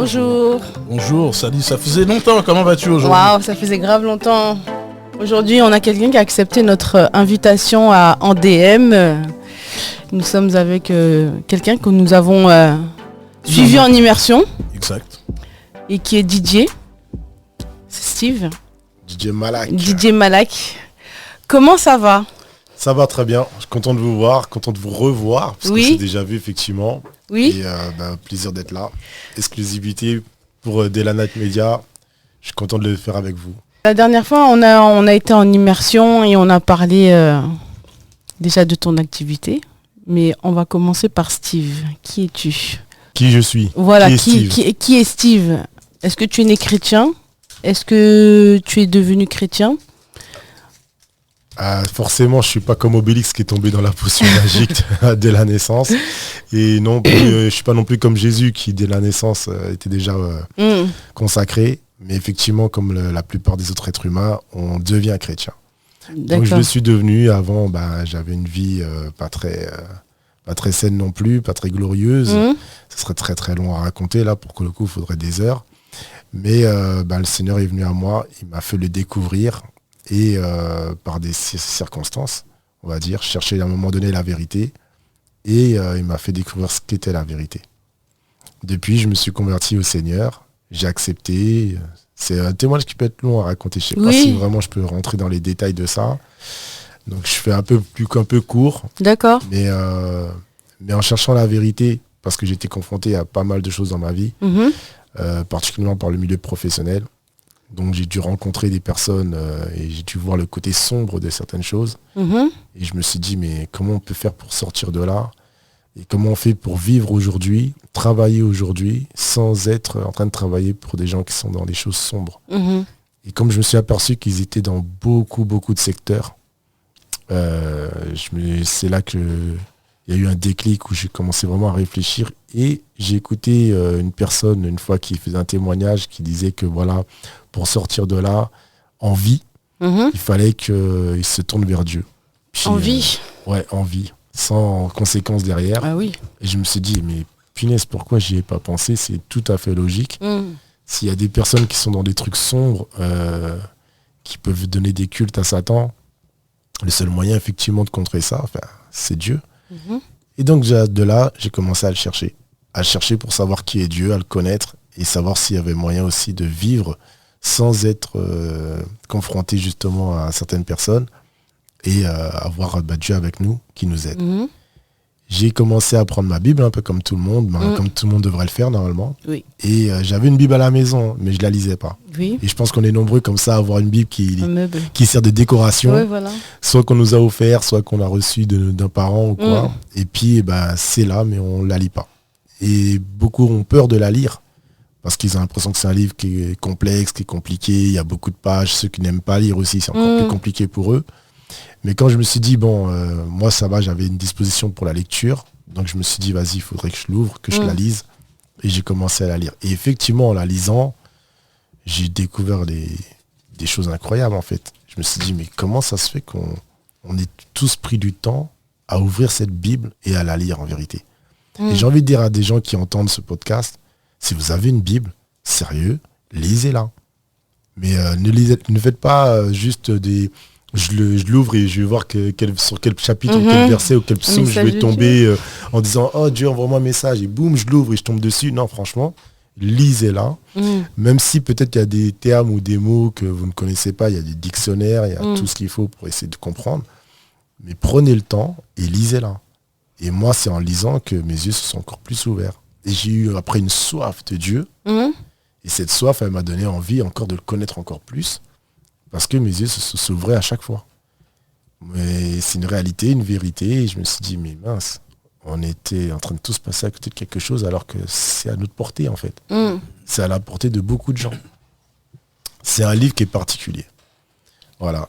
Bonjour. Bonjour, salut, ça faisait longtemps, comment vas-tu aujourd'hui? Waouh, ça faisait grave longtemps. Aujourd'hui, on a quelqu'un qui a accepté notre invitation en DM. Nous sommes avec quelqu'un que nous avons suivi en immersion. Exact. Et qui est DJ. C'est Steve. DJ Malak. DJ Malak. Comment ça va? Ça va très bien. Je suis content de vous voir, content de vous revoir, parce Oui. qu'on s'est déjà vu effectivement. Oui. Et plaisir d'être là. Exclusivité pour Delana Media. Je suis content de le faire avec vous. La dernière fois, on a été en immersion et on a parlé déjà de ton activité. Mais on va commencer par Steve. Qui es-tu? Qui je suis? Voilà, Steve qui est Steve? Est-ce que tu es né chrétien? Est-ce que tu es devenu chrétien? Forcément, je suis pas comme Obélix qui est tombé dans la potion magique dès la naissance. Et non plus, je suis pas non plus comme Jésus qui, dès la naissance, était déjà consacré. Mais effectivement, comme la plupart des autres êtres humains, on devient chrétien. D'accord. Donc je le suis devenu. Avant, j'avais une vie pas très saine non plus, pas très glorieuse. Ce serait très très long à raconter là, pour que le coup, il faudrait des heures. Mais le Seigneur est venu à moi, il m'a fait le découvrir. Et par des circonstances, on va dire, chercher à un moment donné la vérité. Et il m'a fait découvrir ce qu'était la vérité. Depuis, je me suis converti au Seigneur. J'ai accepté. C'est un témoignage qui peut être long à raconter. Je ne sais pas si vraiment je peux rentrer dans les détails de ça. Donc je fais un peu court. D'accord. Mais en cherchant la vérité, parce que j'étais confronté à pas mal de choses dans ma vie, particulièrement par le milieu professionnel. Donc j'ai dû rencontrer des personnes et j'ai dû voir le côté sombre de certaines choses. Et je me suis dit, mais comment on peut faire pour sortir de là? Et comment on fait pour vivre aujourd'hui, travailler aujourd'hui, sans être en train de travailler pour des gens qui sont dans des choses sombres. Et comme je me suis aperçu qu'ils étaient dans beaucoup de secteurs, c'est là qu'il y a eu un déclic où j'ai commencé vraiment à réfléchir. Et j'ai écouté une personne, une fois, qui faisait un témoignage qui disait que voilà, pour sortir de là, en vie, il fallait qu'il se tourne vers Dieu. Puis, en vie en vie, sans conséquences derrière. Ah oui. Et je me suis dit, mais punaise, pourquoi j'y ai pas pensé? C'est tout à fait logique. S'il y a des personnes qui sont dans des trucs sombres, qui peuvent donner des cultes à Satan, le seul moyen effectivement de contrer ça, c'est Dieu. Et donc de là, j'ai commencé à le chercher pour savoir qui est Dieu, à le connaître et savoir s'il y avait moyen aussi de vivre sans être confronté justement à certaines personnes et avoir Dieu avec nous qui nous aide. J'ai commencé à prendre ma Bible un peu comme tout le monde, comme tout le monde devrait le faire normalement. Oui. Et j'avais une Bible à la maison, mais je la lisais pas. Oui. Et je pense qu'on est nombreux comme ça à avoir une Bible qui sert de décoration, voilà. soit qu'on nous a offert, soit qu'on a reçu d'un parent ou quoi. Et puis c'est là, mais on la lit pas. Et beaucoup ont peur de la lire parce qu'ils ont l'impression que c'est un livre qui est complexe, qui est compliqué, il y a beaucoup de pages. Ceux qui n'aiment pas lire aussi, c'est encore plus compliqué pour eux. Mais quand je me suis dit, moi ça va, j'avais une disposition pour la lecture. Donc je me suis dit, vas-y, il faudrait que je l'ouvre, que je la lise. Et j'ai commencé à la lire. Et effectivement, en la lisant, j'ai découvert des choses incroyables en fait. Je me suis dit, mais comment ça se fait qu'on ait tous pris du temps à ouvrir cette Bible et à la lire en vérité? Et j'ai envie de dire à des gens qui entendent ce podcast, si vous avez une Bible, sérieux, lisez-la. Mais ne faites pas juste des... Je l'ouvre et je vais voir sur quel chapitre, ou quel verset ou quel psaume je vais tomber en disant « Oh Dieu, envoie-moi un message » et boum, je l'ouvre et je tombe dessus. Non, franchement, lisez-la. Même si peut-être il y a des termes ou des mots que vous ne connaissez pas, il y a des dictionnaires, il y a tout ce qu'il faut pour essayer de comprendre. Mais prenez le temps et lisez-la. Et moi, c'est en lisant que mes yeux se sont encore plus ouverts. Et j'ai eu après une soif de Dieu. Et cette soif, elle m'a donné envie encore de le connaître encore plus. Parce que mes yeux s'ouvraient à chaque fois. Mais c'est une réalité, une vérité. Et je me suis dit, mais mince, on était en train de tous passer à côté de quelque chose alors que c'est à notre portée en fait. C'est à la portée de beaucoup de gens. C'est un livre qui est particulier. Voilà,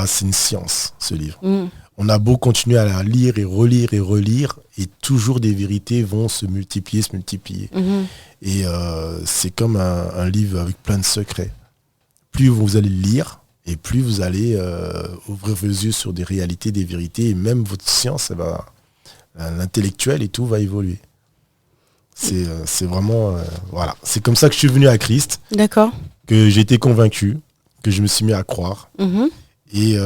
c'est une science, ce livre. On a beau continuer à la lire et relire, et toujours des vérités vont se multiplier. Et c'est comme un livre avec plein de secrets. Plus vous allez le lire, et plus vous allez ouvrir vos yeux sur des réalités, des vérités, et même votre science, l'intellectuel et tout va évoluer. C'est vraiment... voilà. C'est comme ça que je suis venu à Christ, D'accord. que j'ai été convaincu, que je me suis mis à croire. Mhm. Et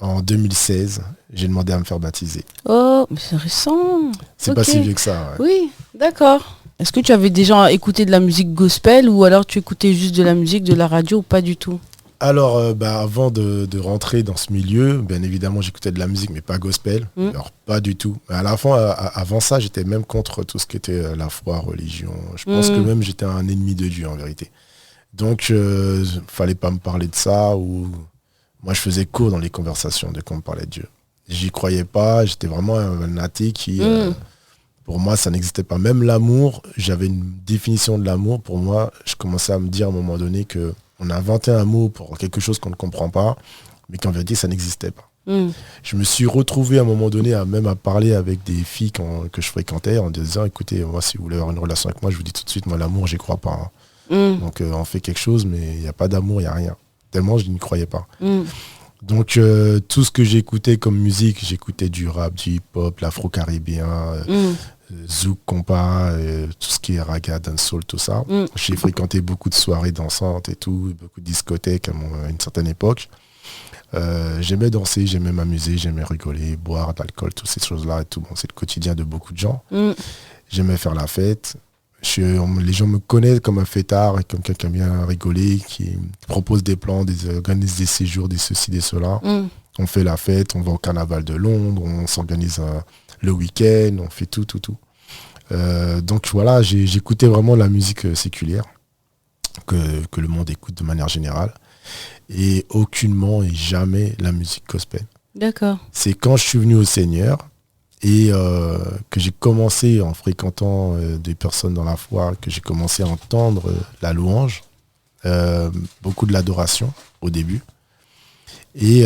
en 2016, j'ai demandé à me faire baptiser. Oh, mais c'est récent. C'est Ok. pas si vieux que ça. Ouais. Oui, d'accord. Est-ce que tu avais déjà écouté de la musique gospel ou alors tu écoutais juste de la musique, de la radio ou pas du tout? Alors, avant de rentrer dans ce milieu, bien évidemment, j'écoutais de la musique, mais pas gospel. Alors, pas du tout. Mais à la fin, avant ça, j'étais même contre tout ce qui était la foi, religion. Je pense que même j'étais un ennemi de Dieu, en vérité. Donc, fallait pas me parler de ça. Ou moi, je faisais court dans les conversations dès qu'on me parlait de Dieu. J'y croyais pas. J'étais vraiment un athée qui... pour moi, ça n'existait pas. Même l'amour, j'avais une définition de l'amour. Pour moi, je commençais à me dire à un moment donné que on a inventé un mot pour quelque chose qu'on ne comprend pas, mais qu'en vérité, ça n'existait pas. Je me suis retrouvé à un moment donné à parler avec des filles que je fréquentais en disant, écoutez, moi, si vous voulez avoir une relation avec moi, je vous dis tout de suite, moi, l'amour, j'y crois pas. Donc, on fait quelque chose, mais il n'y a pas d'amour, il n'y a rien. Tellement, je n'y croyais pas. Donc, tout ce que j'écoutais comme musique, j'écoutais du rap, du hip-hop, l'afro-caribéen, zouk, compas, tout ce qui est raga, dancehall, tout ça. J'ai fréquenté beaucoup de soirées dansantes et tout, beaucoup de discothèques à une certaine époque. J'aimais danser, j'aimais m'amuser, j'aimais rigoler, boire de l'alcool, toutes ces choses-là et tout. Bon, c'est le quotidien de beaucoup de gens. J'aimais faire la fête. Les gens me connaissent comme un fêtard et comme quelqu'un bien rigoler, qui propose des plans, organise des séjours, des ceci, des cela. On fait la fête, on va au carnaval de Londres, on s'organise le week-end, on fait tout. Donc voilà, j'écoutais vraiment la musique séculière que le monde écoute de manière générale et aucunement et jamais la musique gospel. D'accord. C'est quand je suis venu au Seigneur et que j'ai commencé en fréquentant des personnes dans la foi, que j'ai commencé à entendre la louange, beaucoup de l'adoration au début. Et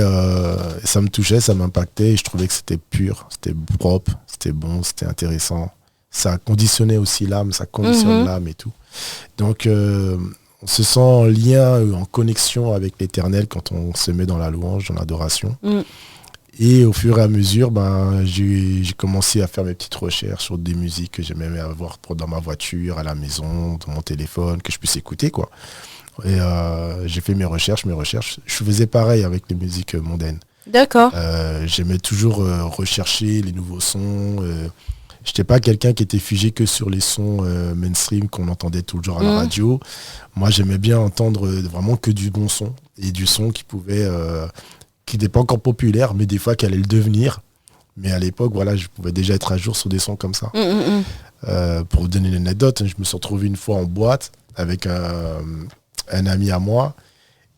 ça me touchait, ça m'impactait et je trouvais que c'était pur, c'était propre, c'était bon, c'était intéressant. Ça conditionnait aussi l'âme, ça conditionne l'âme et tout. Donc on se sent en lien, en connexion avec l'Éternel quand on se met dans la louange, dans l'adoration. Et au fur et à mesure, j'ai commencé à faire mes petites recherches sur des musiques que j'aimais avoir dans ma voiture, à la maison, dans mon téléphone, que je puisse écouter, quoi. Et j'ai fait mes recherches. Je faisais pareil avec les musiques mondaines. D'accord. J'aimais toujours rechercher les nouveaux sons. Je n'étais pas quelqu'un qui était figé que sur les sons mainstream qu'on entendait tout le jour à la radio. Moi, j'aimais bien entendre vraiment que du bon son. Et du son qui n'était pas encore populaire, mais des fois qui allait le devenir. Mais à l'époque, voilà, je pouvais déjà être à jour sur des sons comme ça. Pour vous donner une anecdote, je me suis retrouvé une fois en boîte avec un ami à moi,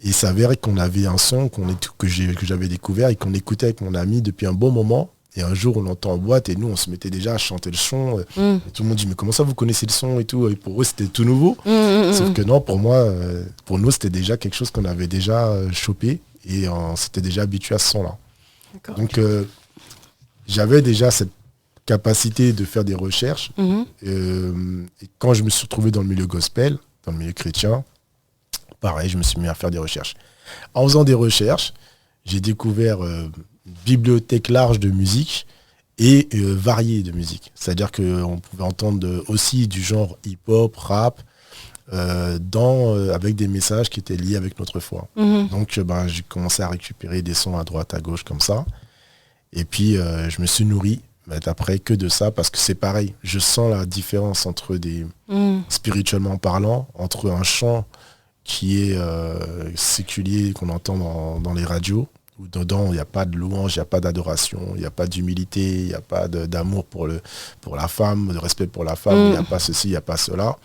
et il s'avérait qu'on avait un son que j'avais découvert et qu'on écoutait avec mon ami depuis un bon moment. Et un jour, on l'entend en boîte et nous, on se mettait déjà à chanter le son. Et tout le monde dit, mais comment ça, vous connaissez le son et tout? Et pour eux, c'était tout nouveau. Sauf que non, pour moi, pour nous, c'était déjà quelque chose qu'on avait déjà chopé et on s'était déjà habitué à ce son-là. Donc, j'avais déjà cette capacité de faire des recherches. Et quand je me suis retrouvé dans le milieu gospel, dans le milieu chrétien, pareil, je me suis mis à faire des recherches. En faisant des recherches, j'ai découvert une bibliothèque large de musique et variée de musique. C'est-à-dire qu'on pouvait entendre aussi du genre hip-hop, rap, avec des messages qui étaient liés avec notre foi. Donc j'ai commencé à récupérer des sons à droite, à gauche, comme ça. Et puis je me suis nourri après que de ça, parce que c'est pareil. Je sens la différence entre spirituellement parlant, entre un chant qui est séculier, qu'on entend dans les radios, où dedans il n'y a pas de louange, il n'y a pas d'adoration, il n'y a pas d'humilité, il n'y a pas d'amour pour la femme, de respect pour la femme, il n'y a pas ceci, il n'y a pas cela.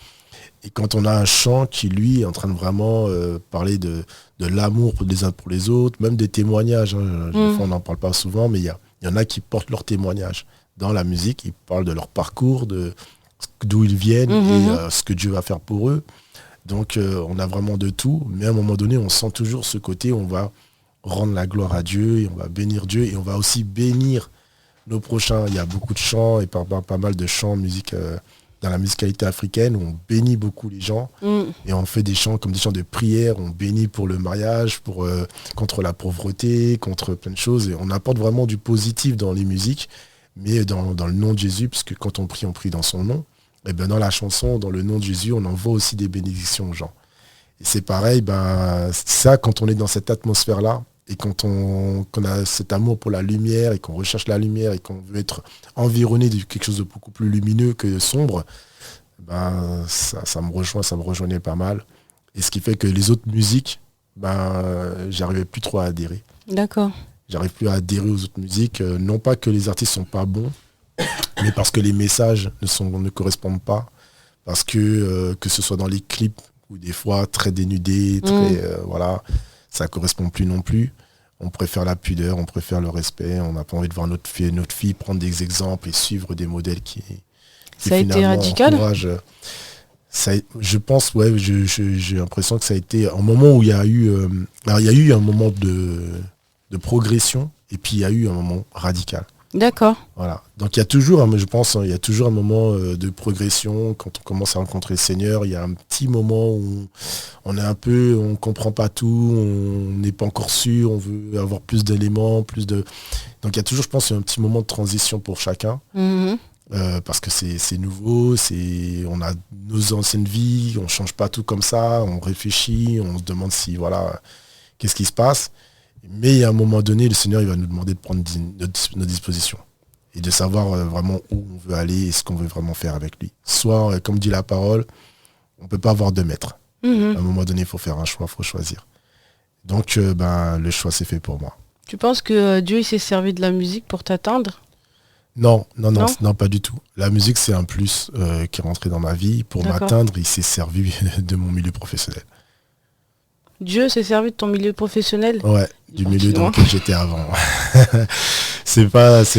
Et quand on a un chant qui, lui, est en train de vraiment parler de l'amour les uns pour les autres, même des témoignages, des fois on n'en parle pas souvent, mais il y en a qui portent leurs témoignages. Dans la musique, ils parlent de leur parcours, d'où ils viennent et ce que Dieu va faire pour eux. Donc on a vraiment de tout, mais à un moment donné, on sent toujours ce côté où on va rendre la gloire à Dieu et on va bénir Dieu et on va aussi bénir nos prochains. Il y a beaucoup de chants et pas mal de chants musique dans la musicalité africaine où on bénit beaucoup les gens et on fait des chants comme des chants de prière, on bénit pour le mariage, contre la pauvreté, contre plein de choses et on apporte vraiment du positif dans les musiques, mais dans le nom de Jésus, puisque quand on prie dans son nom. Et ben dans la chanson, dans le nom de Jésus, on envoie aussi des bénédictions aux gens. Et c'est pareil, ça, quand on est dans cette atmosphère-là, et quand on a cet amour pour la lumière, et qu'on recherche la lumière, et qu'on veut être environné de quelque chose de beaucoup plus lumineux que sombre, ça me rejoignait pas mal. Et ce qui fait que les autres musiques, j'arrivais plus trop à adhérer. D'accord. J'arrive plus à adhérer aux autres musiques. Non pas que les artistes sont pas bons, mais parce que les messages ne correspondent pas. Parce que ce soit dans les clips, ou des fois très dénudés, voilà, ça correspond plus non plus. On préfère la pudeur, on préfère le respect. On n'a pas envie de voir notre fille prendre des exemples et suivre des modèles qui ça a été radical. Je pense, ouais, j'ai l'impression que ça a été un moment où il y a eu un moment de progression, et puis il y a eu un moment radical. D'accord. Voilà. Donc il y a toujours, je pense, il y a toujours un moment de progression. Quand on commence à rencontrer le Seigneur, il y a un petit moment où on est on comprend pas tout, on n'est pas encore sûr, on veut avoir plus d'éléments, Donc il y a toujours, je pense, un petit moment de transition pour chacun. Mm-hmm. Parce que c'est nouveau, on a nos anciennes vies, on change pas tout comme ça, on réfléchit, on se demande qu'est-ce qui se passe. Mais il y a un moment donné, le Seigneur il va nous demander de prendre nos dispositions et de savoir vraiment où on veut aller et ce qu'on veut vraiment faire avec lui. Soit, comme dit la parole, on ne peut pas avoir 2 maîtres. Mm-hmm. À un moment donné, il faut faire un choix, il faut choisir. Donc, le choix s'est fait pour moi. Tu penses que Dieu il s'est servi de la musique pour t'atteindre ? Non, pas du tout. La musique, c'est un plus qui est rentré dans ma vie. Pour m'atteindre, il s'est servi de mon milieu professionnel. Dieu s'est servi de ton milieu professionnel ? Ouais, du milieu dans lequel j'étais avant. C'est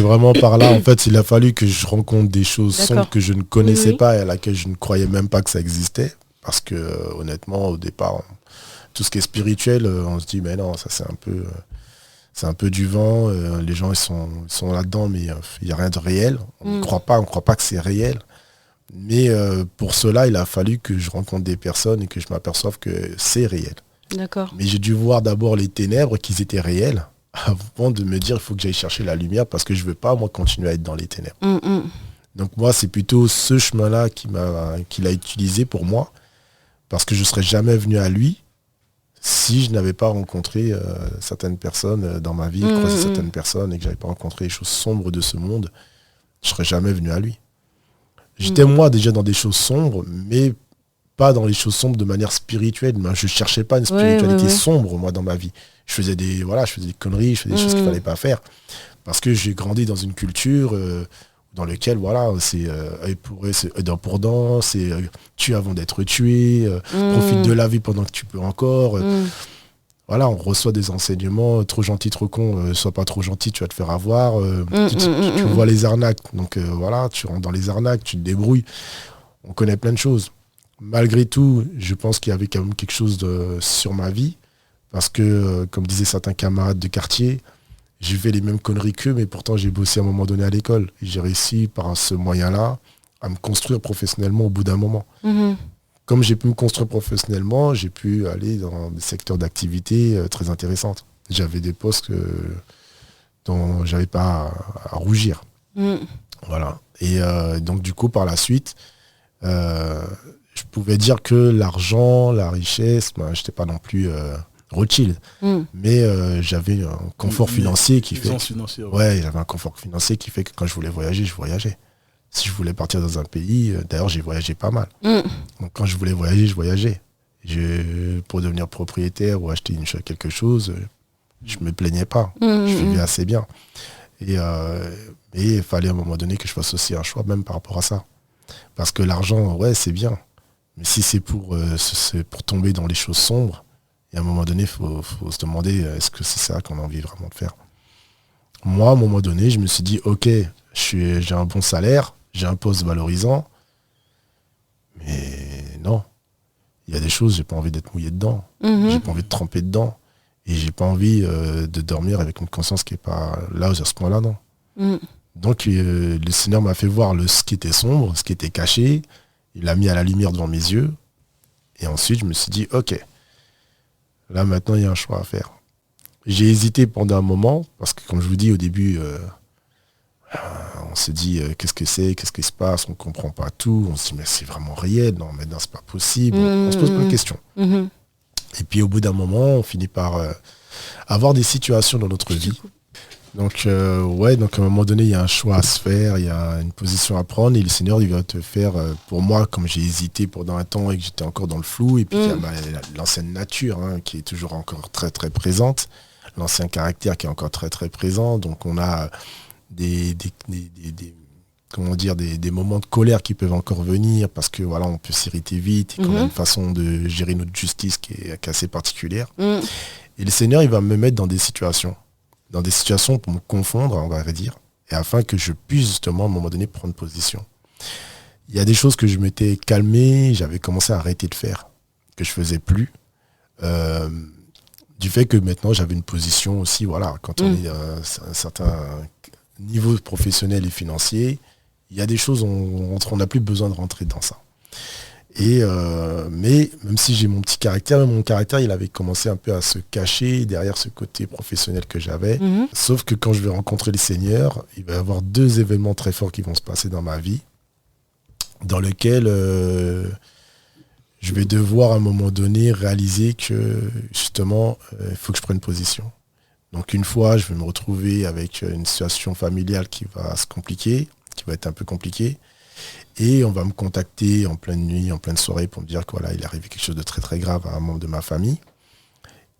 vraiment par là. En fait, il a fallu que je rencontre des choses sombres que je ne connaissais pas et à laquelle je ne croyais même pas que ça existait. Parce que, honnêtement, au départ, tout ce qui est spirituel, on se dit, mais non, ça c'est un peu du vent. Les gens, ils sont là-dedans, mais il n'y a rien de réel. On ne croit pas que c'est réel. Mais pour cela, il a fallu que je rencontre des personnes et que je m'aperçoive que c'est réel. D'accord. Mais j'ai dû voir d'abord les ténèbres, qu'ils étaient réels, avant de me dire il faut que j'aille chercher la lumière parce que je ne veux pas, moi, continuer à être dans les ténèbres. Donc moi, c'est plutôt ce chemin-là qu'il a utilisé pour moi, parce que je ne serais jamais venu à lui si je n'avais pas rencontré certaines personnes dans ma vie, croisé certaines personnes et que je n'avais pas rencontré les choses sombres de ce monde, je ne serais jamais venu à lui. J'étais moi déjà dans des choses sombres, mais pas dans les choses sombres de manière spirituelle. Je cherchais pas une spiritualité sombre, moi, dans ma vie. Je faisais des conneries, je faisais des choses qu'il fallait pas faire. Parce que j'ai grandi dans une culture dans laquelle, c'est œil pour œil, c'est dent pour dent, c'est tue avant d'être tué, profite de la vie pendant que tu peux encore. Voilà, on reçoit des enseignements, trop gentil, trop con, sois pas trop gentil, tu vas te faire avoir. Tu vois les arnaques. Donc tu rentres dans les arnaques, tu te débrouilles. On connaît plein de choses. Malgré tout, je pense qu'il y avait quand même quelque chose sur ma vie. Parce que, comme disaient certains camarades de quartier, j'ai fait les mêmes conneries qu'eux, mais pourtant j'ai bossé à un moment donné à l'école. Et j'ai réussi par ce moyen-là à me construire professionnellement au bout d'un moment. Comme j'ai pu me construire professionnellement, j'ai pu aller dans des secteurs d'activité très intéressantes. J'avais des postes dont j'avais pas à rougir. Voilà. Et donc du coup, par la suite, je pouvais dire que l'argent, la richesse, je n'étais pas non plus Rothschild, mais j'avais un confort financier qui fait... j'avais un confort financier qui fait que quand je voulais voyager, je voyageais. Si je voulais partir dans un pays, d'ailleurs j'ai voyagé pas mal. Donc quand je voulais voyager, je voyageais. Pour devenir propriétaire ou acheter quelque chose, je me plaignais pas. Je vivais assez bien. Et il fallait à un moment donné que je fasse aussi un choix, même par rapport à ça. Parce que l'argent, c'est bien. Mais si c'est pour tomber dans les choses sombres, et à un moment donné, il faut se demander, est-ce que c'est ça qu'on a envie vraiment de faire? Moi, à un moment donné, je me suis dit, ok, j'ai un bon salaire, j'ai un poste valorisant, mais non. Il y a des choses, j'ai pas envie d'être mouillé dedans. J'ai pas envie de tremper dedans. Et j'ai pas envie de dormir avec une conscience qui est pas là, à ce point-là, non. Donc, le Seigneur m'a fait voir ce qui était sombre, ce qui était caché. Il l'a mis à la lumière devant mes yeux. Et ensuite, je me suis dit, ok, là, maintenant, il y a un choix à faire. J'ai hésité pendant un moment, parce que, comme je vous dis au début, se dit qu'est-ce qui se passe, on ne comprend pas tout, on se dit mais c'est vraiment réel, non mais non c'est pas possible, on se pose plein de questions. Et puis au bout d'un moment, on finit par avoir des situations dans notre vie. Donc donc à un moment donné, il y a un choix à se faire, il y a une position à prendre et le Seigneur il va te faire, pour moi, comme j'ai hésité pendant un temps et que j'étais encore dans le flou, et puis il y a l'ancienne nature qui est toujours encore très très présente, l'ancien caractère qui est encore très très présent, donc on a des moments de colère qui peuvent encore venir parce que voilà, on peut s'irriter vite et qu'on a une façon de gérer notre justice qui est assez particulière. Et le Seigneur il va me mettre dans des situations pour me confondre, on va dire, et afin que je puisse justement à un moment donné prendre position. Il y a des choses que je m'étais calmé, j'avais commencé à arrêter de faire, que je faisais plus, du fait que maintenant j'avais une position aussi, voilà, quand on est à un certain niveau professionnel et financier, il y a des choses, on n'a plus besoin de rentrer dans ça. Et mais même si j'ai mon petit caractère, mon caractère il avait commencé un peu à se cacher derrière ce côté professionnel que j'avais. Sauf que quand je vais rencontrer le Seigneur, il va y avoir 2 événements très forts qui vont se passer dans ma vie, dans lesquels je vais devoir à un moment donné réaliser que justement il faut que je prenne position. Donc une fois, je vais me retrouver avec une situation familiale qui va se compliquer, qui va être un peu compliquée. Et on va me contacter en pleine nuit, en pleine soirée pour me dire que voilà, il est arrivé quelque chose de très très grave à un membre de ma famille.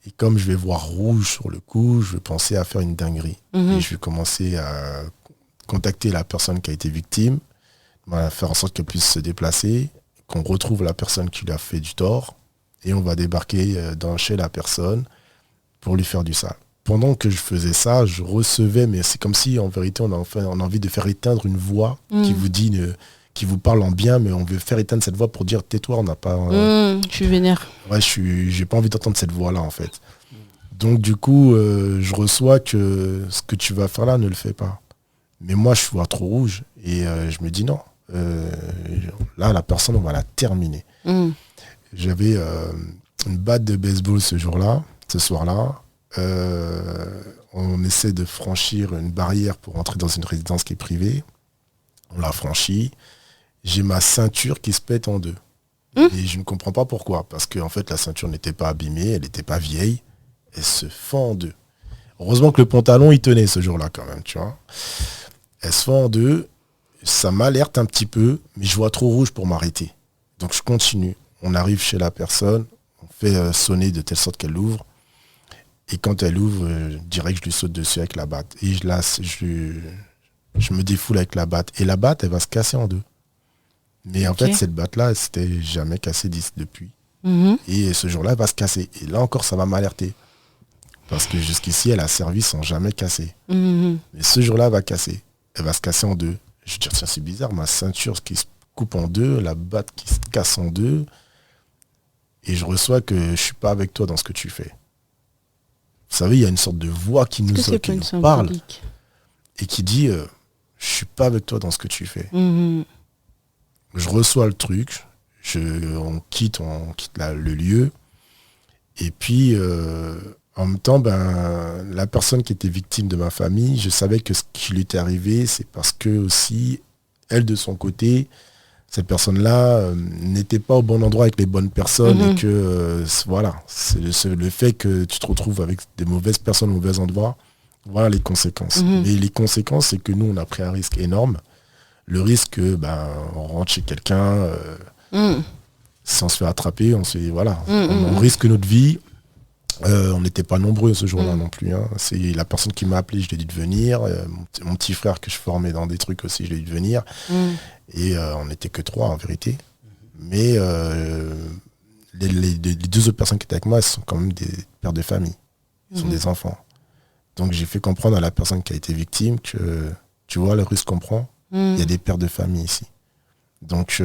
Et comme je vais voir rouge sur le coup, je vais penser à faire une dinguerie. Et je vais commencer à contacter la personne qui a été victime, faire en sorte qu'elle puisse se déplacer, qu'on retrouve la personne qui lui a fait du tort, et on va débarquer chez la personne pour lui faire du sale. Pendant que je faisais ça, je recevais, mais c'est comme si en vérité on a envie de faire éteindre une voix qui vous dit... qui vous parle en bien, mais on veut faire éteindre cette voix pour dire tais-toi, on n'a pas... je suis vénère. Ouais, j'ai pas envie d'entendre cette voix-là, en fait. Donc, du coup, je reçois que ce que tu vas faire là, ne le fais pas. Mais moi, je vois trop rouge, et je me dis non. Là, la personne, on va la terminer. J'avais une batte de baseball ce soir-là. On essaie de franchir une barrière pour entrer dans une résidence qui est privée. On l'a franchie. J'ai ma ceinture qui se pète en 2. Et je ne comprends pas pourquoi. Parce que en fait, la ceinture n'était pas abîmée, elle n'était pas vieille. Elle se fend en 2. Heureusement que le pantalon, il tenait ce jour-là quand même, tu vois. Elle se fend en 2. Ça m'alerte un petit peu, mais je vois trop rouge pour m'arrêter. Donc je continue. On arrive chez la personne, on fait sonner de telle sorte qu'elle ouvre. Et quand elle ouvre, direct, je lui saute dessus avec la batte. Et je me défoule avec la batte. Et la batte, elle va se casser en 2. Mais en fait, cette batte-là, elle s'était jamais cassée depuis. Et ce jour-là, elle va se casser. Et là encore, ça va m'alerter. Parce que jusqu'ici, elle a servi sans jamais casser. Mais ce jour-là, elle va casser. Elle va se casser en 2. Je vais dire, tiens, c'est bizarre, ma ceinture qui se coupe en 2, la batte qui se casse en 2. Et je reçois que je suis pas avec toi dans ce que tu fais. Vous savez, il y a une sorte de voix qui nous parle et qui dit, je suis pas avec toi dans ce que tu fais. Je reçois le truc, on quitte le lieu, et puis en même temps, la personne qui était victime de ma famille, je savais que ce qui lui était arrivé, c'est parce que aussi, elle de son côté, cette personne-là n'était pas au bon endroit avec les bonnes personnes, et que voilà, c'est le fait que tu te retrouves avec des mauvaises personnes au mauvais endroit, voilà les conséquences. Et les conséquences, c'est que nous, on a pris un risque énorme. Le risque, on rentre chez quelqu'un, si on se fait attraper, on risque notre vie. On n'était pas nombreux ce jour-là non plus. C'est la personne qui m'a appelé, je lui ai dit de venir. Mon petit frère que je formais dans des trucs aussi, je lui ai dit de venir. Et on n'était que 3 en vérité. Mais les 2 autres personnes qui étaient avec moi, elles sont quand même des pères de famille. Ils sont des enfants. Donc j'ai fait comprendre à la personne qui a été victime que, tu vois, le risque qu'on prend, il y a des pères de famille ici. Donc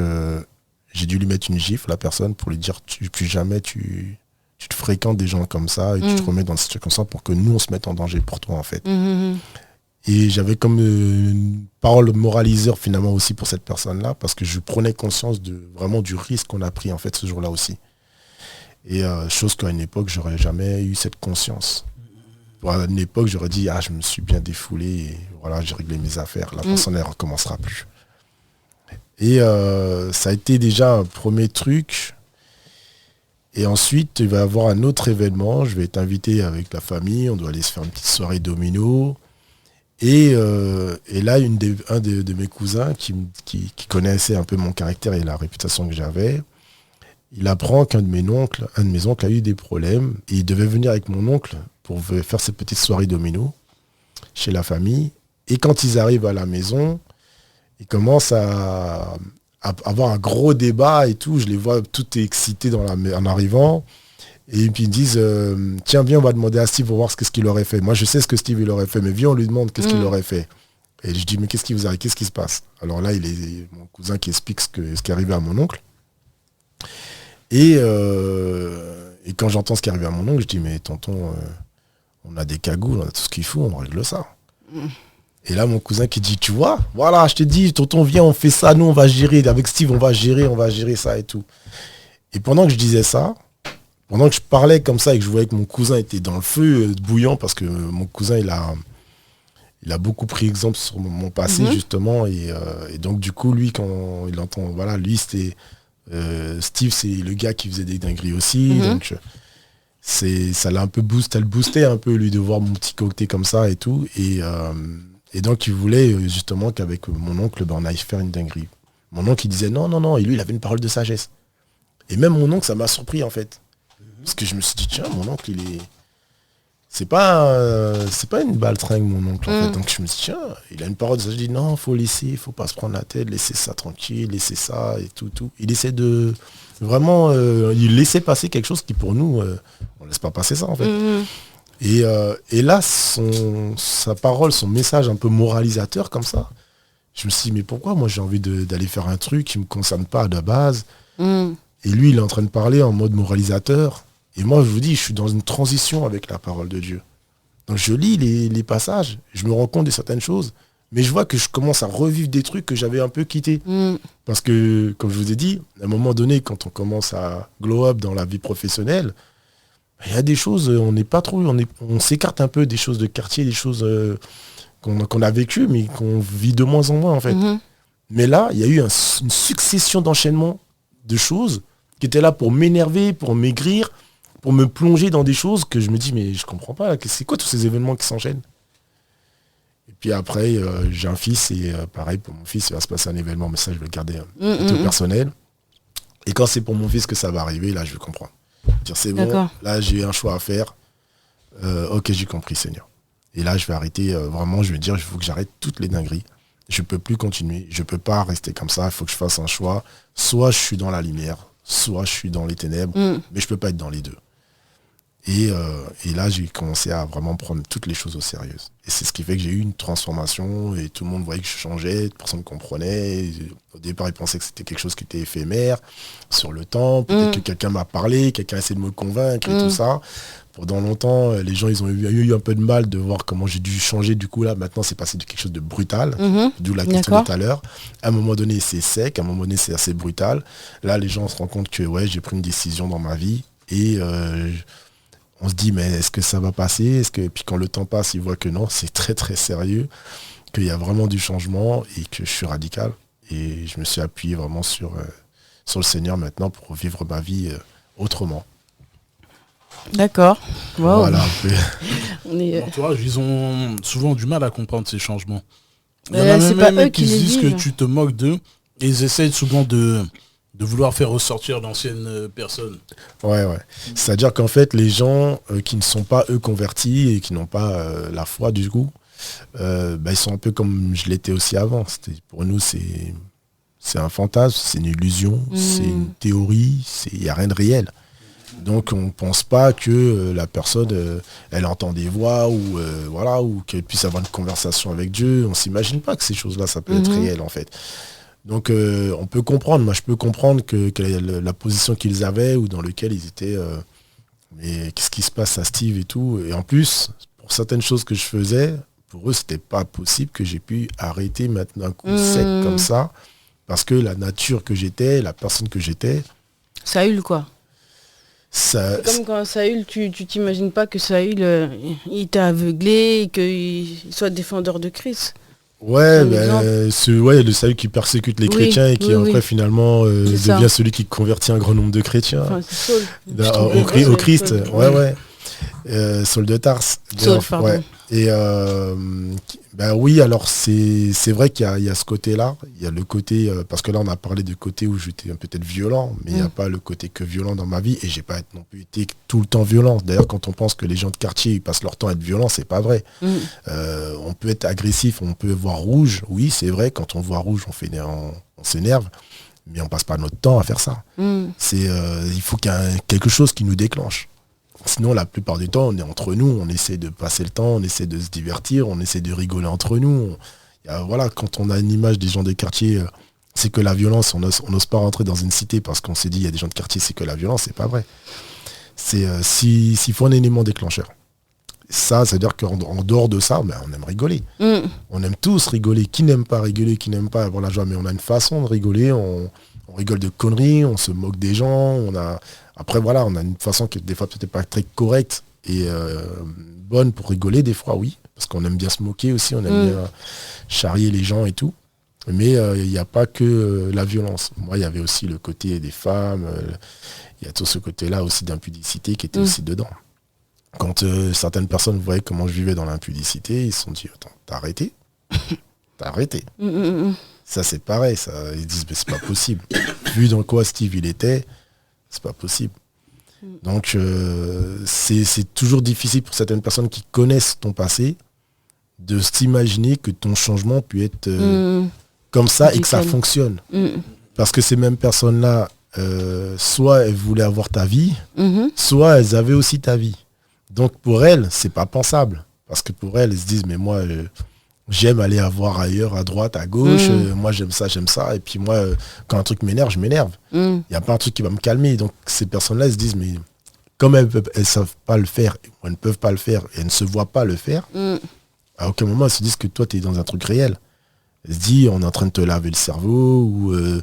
j'ai dû lui mettre une gifle, la personne, pour lui dire plus jamais tu te fréquentes des gens comme ça et tu te remets dans des situations comme ça pour que nous on se mette en danger pour toi en fait. Et j'avais comme une parole moraliseur finalement aussi pour cette personne-là, parce que je prenais conscience vraiment du risque qu'on a pris en fait ce jour-là aussi. Et chose qu'à une époque j'aurais jamais eu cette conscience. À une époque, j'aurais dit, je me suis bien défoulé, et voilà, j'ai réglé mes affaires, la personne ne recommencera plus. Et ça a été déjà un premier truc. Et ensuite, il va y avoir un autre événement. Je vais être invité avec la famille. On doit aller se faire une petite soirée domino. Et là, un de mes cousins qui connaissait un peu mon caractère et la réputation que j'avais, il apprend qu'un de mes oncles a eu des problèmes. Et il devait venir avec mon oncle pour faire cette petite soirée domino chez la famille. Et quand ils arrivent à la maison, ils commencent à avoir un gros débat et tout. Je les vois tout excités en arrivant. Et puis ils me disent, tiens, viens, on va demander à Steve pour voir qu'est-ce qu'il aurait fait. Moi, je sais ce que Steve il aurait fait, mais viens, on lui demande qu'est-ce qu'il aurait fait. Et je dis, mais qu'est-ce qui vous arrive? Qu'est-ce qui se passe? Alors là, il est mon cousin qui explique ce qui est arrivé à mon oncle. Et quand j'entends ce qui est arrivé à mon oncle, je dis, mais tonton, on a des cagoules, on a tout ce qu'il faut, on règle ça. Et là, mon cousin qui dit, tu vois, voilà, je te dis, tonton, viens, on fait ça, nous, on va gérer. Avec Steve, on va gérer ça et tout. Et pendant que je disais ça, pendant que je parlais comme ça et que je voyais que mon cousin était dans le feu, bouillant, parce que mon cousin, il a beaucoup pris exemple sur mon passé, justement. Et donc, du coup, lui, quand il entend, voilà, lui, c'était... Steve, c'est le gars qui faisait des dingueries aussi. Donc, ça l'a un peu boosté un peu, lui, de voir mon petit côté comme ça et tout. Et donc, il voulait justement qu'avec mon oncle, on aille faire une dinguerie. Mon oncle, il disait non. Et lui, il avait une parole de sagesse. Et même mon oncle, ça m'a surpris, en fait. Parce que je me suis dit, tiens, mon oncle, c'est pas une baltringue, mon oncle, en fait. Donc, je me suis dit, tiens, il a une parole de sagesse. Je dis, non, faut pas se prendre la tête, laisser ça tranquille, laisser ça et tout. Il essaie de... Vraiment, il laissait passer quelque chose qui, pour nous, on laisse pas passer ça, en fait. Et là, sa parole, son message un peu moralisateur comme ça, je me suis dit, mais pourquoi moi j'ai envie d'aller faire un truc qui ne me concerne pas à la base. Et lui, il est en train de parler en mode moralisateur. Et moi, je vous dis, je suis dans une transition avec la parole de Dieu. Donc je lis les passages, je me rends compte de certaines choses, mais je vois que je commence à revivre des trucs que j'avais un peu quittés. Parce que, comme je vous ai dit, à un moment donné, quand on commence à glow up dans la vie professionnelle, il y a des choses, on s'écarte un peu des choses de quartier, des choses qu'on a vécues, mais qu'on vit de moins en moins, en fait. Mais là, il y a eu une succession d'enchaînements de choses qui étaient là pour m'énerver, pour maigrir, pour me plonger dans des choses que je me dis, mais je comprends pas, c'est quoi tous ces événements qui s'enchaînent? Et puis après, j'ai un fils, et pareil, pour mon fils, il va se passer un événement, mais ça, je vais le garder plutôt personnel. Et quand c'est pour mon fils que ça va arriver, là, je vais comprendre. Dire, c'est bon, là, j'ai un choix à faire. Ok, j'ai compris, Seigneur. Et là, je vais arrêter, vraiment, je vais dire, il faut que j'arrête toutes les dingueries. Je ne peux plus continuer, je ne peux pas rester comme ça, il faut que je fasse un choix. Soit je suis dans la lumière, soit je suis dans les ténèbres, mais je ne peux pas être dans les deux. Et là, j'ai commencé à vraiment prendre toutes les choses au sérieux. Et c'est ce qui fait que j'ai eu une transformation et tout le monde voyait que je changeais, personne ne comprenait. Au départ, ils pensaient que c'était quelque chose qui était éphémère, sur le temps. Peut-être que quelqu'un m'a parlé, quelqu'un a essayé de me convaincre et tout ça. Pendant longtemps, les gens, ils ont eu un peu de mal de voir comment j'ai dû changer. Du coup, là, maintenant, c'est passé de quelque chose de brutal, d'où la question de tout à l'heure. À un moment donné, c'est sec, à un moment donné, c'est assez brutal. Là, les gens se rendent compte que ouais, j'ai pris une décision dans ma vie et... on se dit, mais est-ce que ça va passer? Et puis quand le temps passe, ils voient que non, c'est très très sérieux, qu'il y a vraiment du changement et que je suis radical. Et je me suis appuyé vraiment sur le Seigneur maintenant pour vivre ma vie autrement. D'accord. Wow. Voilà. L'entourage, ils ont souvent du mal à comprendre ces changements. Il y en a même qui disent que tu te moques d'eux et ils essayent souvent de vouloir faire ressortir l'ancienne personne. Ouais. C'est-à-dire qu'en fait, les gens qui ne sont pas, eux, convertis et qui n'ont pas la foi, du coup, ils sont un peu comme je l'étais aussi avant. Pour nous, c'est un fantasme, c'est une illusion, c'est une théorie, il n'y a rien de réel. Donc, on ne pense pas que la personne, elle entend des voix ou qu'elle puisse avoir une conversation avec Dieu. On ne s'imagine pas que ces choses-là, ça peut être réel, en fait. Donc on peut comprendre, moi je peux comprendre que la position qu'ils avaient ou dans laquelle ils étaient, mais qu'est-ce qui se passe à Steve et tout. Et en plus, pour certaines choses que je faisais, pour eux c'était pas possible que j'ai pu arrêter maintenant un coup sec comme ça, parce que la nature que j'étais, la personne que j'étais... Ça hule quoi. C'est comme quand Saül, tu t'imagines pas que Saül, il était aveuglé et qu'il soit défendeur de Christ. Ouais, le Saül qui persécute les chrétiens et qui après finalement devient celui qui convertit un grand nombre de chrétiens au Christ. Saul de Tarse. Saul, pardon. Et oui, alors c'est vrai qu'il y a ce côté-là. Il y a le côté, parce que là on a parlé du côté où j'étais peut-être violent, mais il n'y a pas le côté que violent dans ma vie, et j'ai pas non plus été tout le temps violent. D'ailleurs, quand on pense que les gens de quartier ils passent leur temps à être violents, c'est pas vrai. On peut être agressif, on peut voir rouge, oui c'est vrai, quand on voit rouge on s'énerve, mais on passe pas notre temps à faire ça. Il faut qu'il y ait quelque chose qui nous déclenche. Sinon, la plupart du temps, on est entre nous, on essaie de passer le temps, on essaie de se divertir, on essaie de rigoler entre nous. Quand on a une image des gens des quartiers, c'est que la violence, on n'ose pas rentrer dans une cité parce qu'on s'est dit, il y a des gens de quartier, c'est que la violence, c'est pas vrai. S'il faut un élément déclencheur. Ça, c'est-à-dire qu'en dehors de ça, on aime rigoler. On aime tous rigoler. Qui n'aime pas rigoler, qui n'aime pas avoir la joie, mais on a une façon de rigoler, on rigole de conneries, on se moque des gens, Après, on a une façon qui est des fois peut-être pas très correcte et bonne pour rigoler, des fois, oui. Parce qu'on aime bien se moquer aussi, on aime bien charrier les gens et tout. Mais il n'y a pas que la violence. Moi, il y avait aussi le côté des femmes, il y a tout ce côté-là aussi d'impudicité qui était aussi dedans. Quand certaines personnes voyaient comment je vivais dans l'impudicité, ils se sont dit, attends, t'as arrêté ? T'as arrêté. Ça, c'est pareil. Ça. Ils disent, mais c'est pas possible. Vu dans quoi Steve il était, c'est pas possible. Donc c'est toujours difficile pour certaines personnes qui connaissent ton passé de s'imaginer que ton changement peut être comme ça et que ça fonctionne. Parce que ces mêmes personnes-là, soit elles voulaient avoir ta vie, soit elles avaient aussi ta vie. Donc pour elles, c'est pas pensable. Parce que pour elles se disent, mais moi, j'aime aller avoir ailleurs, à droite, à gauche. Moi, j'aime ça. Et puis moi, quand un truc m'énerve, je m'énerve. Il n'y a pas un truc qui va me calmer. Donc ces personnes-là, elles se disent, mais comme elles ne savent pas le faire, ou elles ne peuvent pas le faire, et elles ne se voient pas le faire, à aucun moment, elles se disent que toi, tu es dans un truc réel. Elles se disent, on est en train de te laver le cerveau, ou tu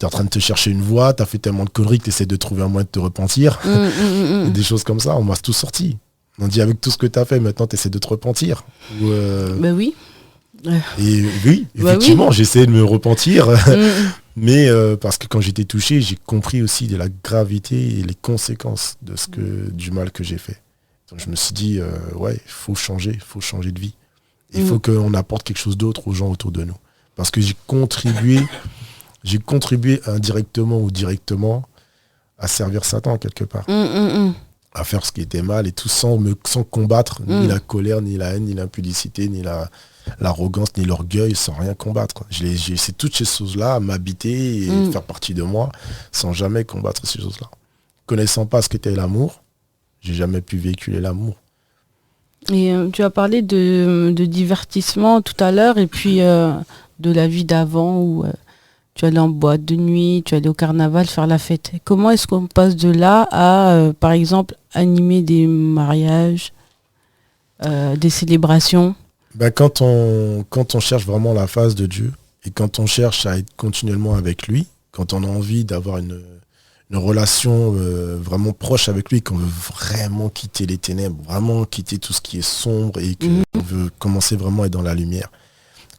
es en train de te chercher une voie, tu as fait tellement de conneries que tu essaies de trouver un moyen de te repentir. Des choses comme ça, on m'a tout sorti. On dit, avec tout ce que tu as fait, maintenant, tu essaies de te repentir. Ben oui. Et oui, effectivement, j'essaie de me repentir. Mais parce que quand j'étais touché, j'ai compris aussi de la gravité et les conséquences du mal que j'ai fait. Donc je me suis dit, il faut changer de vie. Il faut qu'on apporte quelque chose d'autre aux gens autour de nous. Parce que j'ai contribué indirectement ou directement à servir Satan quelque part. À faire ce qui était mal et tout sans combattre ni la colère, ni la haine, ni l'impudicité, ni l'arrogance, ni l'orgueil, sans rien combattre. J'ai laissé toutes ces choses-là à m'habiter et faire partie de moi sans jamais combattre ces choses-là. Connaissant pas ce qu'était l'amour, j'ai jamais pu véhiculer l'amour. Et tu as parlé de divertissement tout à l'heure et puis de la vie d'avant où tu allais en boîte de nuit, tu allais au carnaval faire la fête. Comment est-ce qu'on passe de là à, par exemple, animer des mariages, des célébrations ? Quand on cherche vraiment la face de Dieu et quand on cherche à être continuellement avec lui, quand on a envie d'avoir une relation vraiment proche avec lui, qu'on veut vraiment quitter les ténèbres, vraiment quitter tout ce qui est sombre et qu'on veut commencer vraiment à être dans la lumière,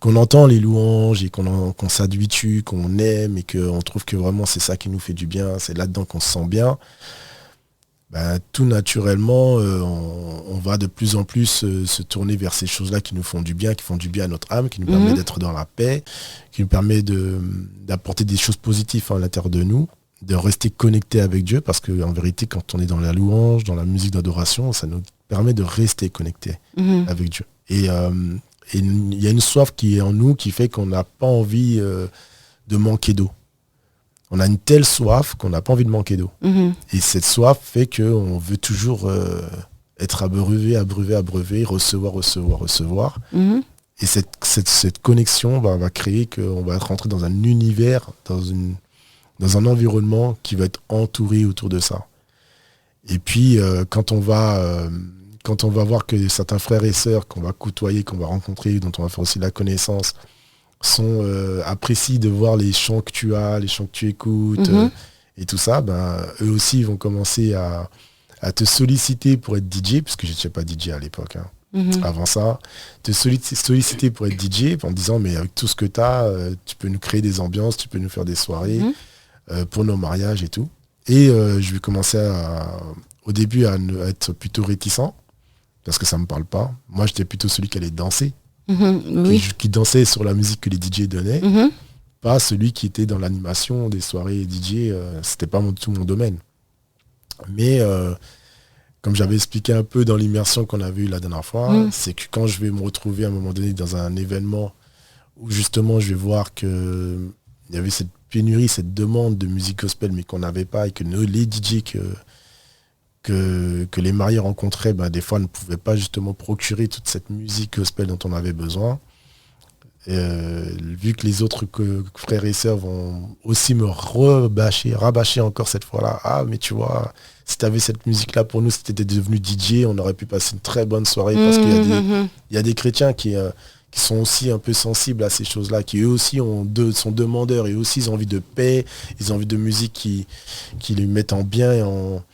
qu'on entend les louanges et qu'on s'habitue, qu'on aime et qu'on trouve que vraiment c'est ça qui nous fait du bien, c'est là-dedans qu'on se sent bien, tout naturellement, on va de plus en plus se tourner vers ces choses-là qui nous font du bien, qui font du bien à notre âme, qui nous permettent d'être dans la paix, qui nous permet d'apporter des choses positives à l'intérieur de nous, de rester connecté avec Dieu, parce qu'en vérité, quand on est dans la louange, dans la musique d'adoration, ça nous permet de rester connecté avec Dieu. Et il y a une soif qui est en nous qui fait qu'on n'a pas envie de manquer d'eau. On a une telle soif qu'on n'a pas envie de manquer d'eau. Et cette soif fait qu'on veut toujours être abreuvé, recevoir. Et cette connexion va créer qu'on va rentrer dans un univers, dans un environnement qui va être entouré autour de ça. Et puis quand on va voir que certains frères et sœurs qu'on va côtoyer, qu'on va rencontrer, dont on va faire aussi la connaissance, apprécient de voir les chants que tu as, les chants que tu écoutes, et tout ça, eux aussi ils vont commencer à te solliciter pour être DJ, puisque je n'étais pas DJ à l'époque. Avant ça, te solliciter pour être DJ en disant mais avec tout ce que tu as, tu peux nous créer des ambiances, tu peux nous faire des soirées pour nos mariages et tout. Et je vais commencer au début à être plutôt réticent parce que ça me parle pas. Moi j'étais plutôt celui qui allait danser, qui dansait sur la musique que les DJ donnaient, pas celui qui était dans l'animation des soirées DJ, c'était pas tout mon domaine. Mais comme j'avais expliqué un peu dans l'immersion qu'on avait eue la dernière fois, c'est que quand je vais me retrouver à un moment donné dans un événement où justement je vais voir qu'il y avait cette pénurie, cette demande de musique gospel, mais qu'on n'avait pas, et que les DJ que les mariés rencontraient, des fois ne pouvaient pas justement procurer toute cette musique gospel dont on avait besoin. Vu que les autres frères et sœurs vont aussi me rabâcher encore cette fois-là. Ah, mais tu vois, si tu avais cette musique-là pour nous, si tu étais devenu DJ, on aurait pu passer une très bonne soirée. Parce qu'il y a des chrétiens qui sont aussi un peu sensibles à ces choses-là, qui eux aussi sont demandeurs, et aussi ils ont envie de paix, ils ont envie de musique qui les mettent en bien et en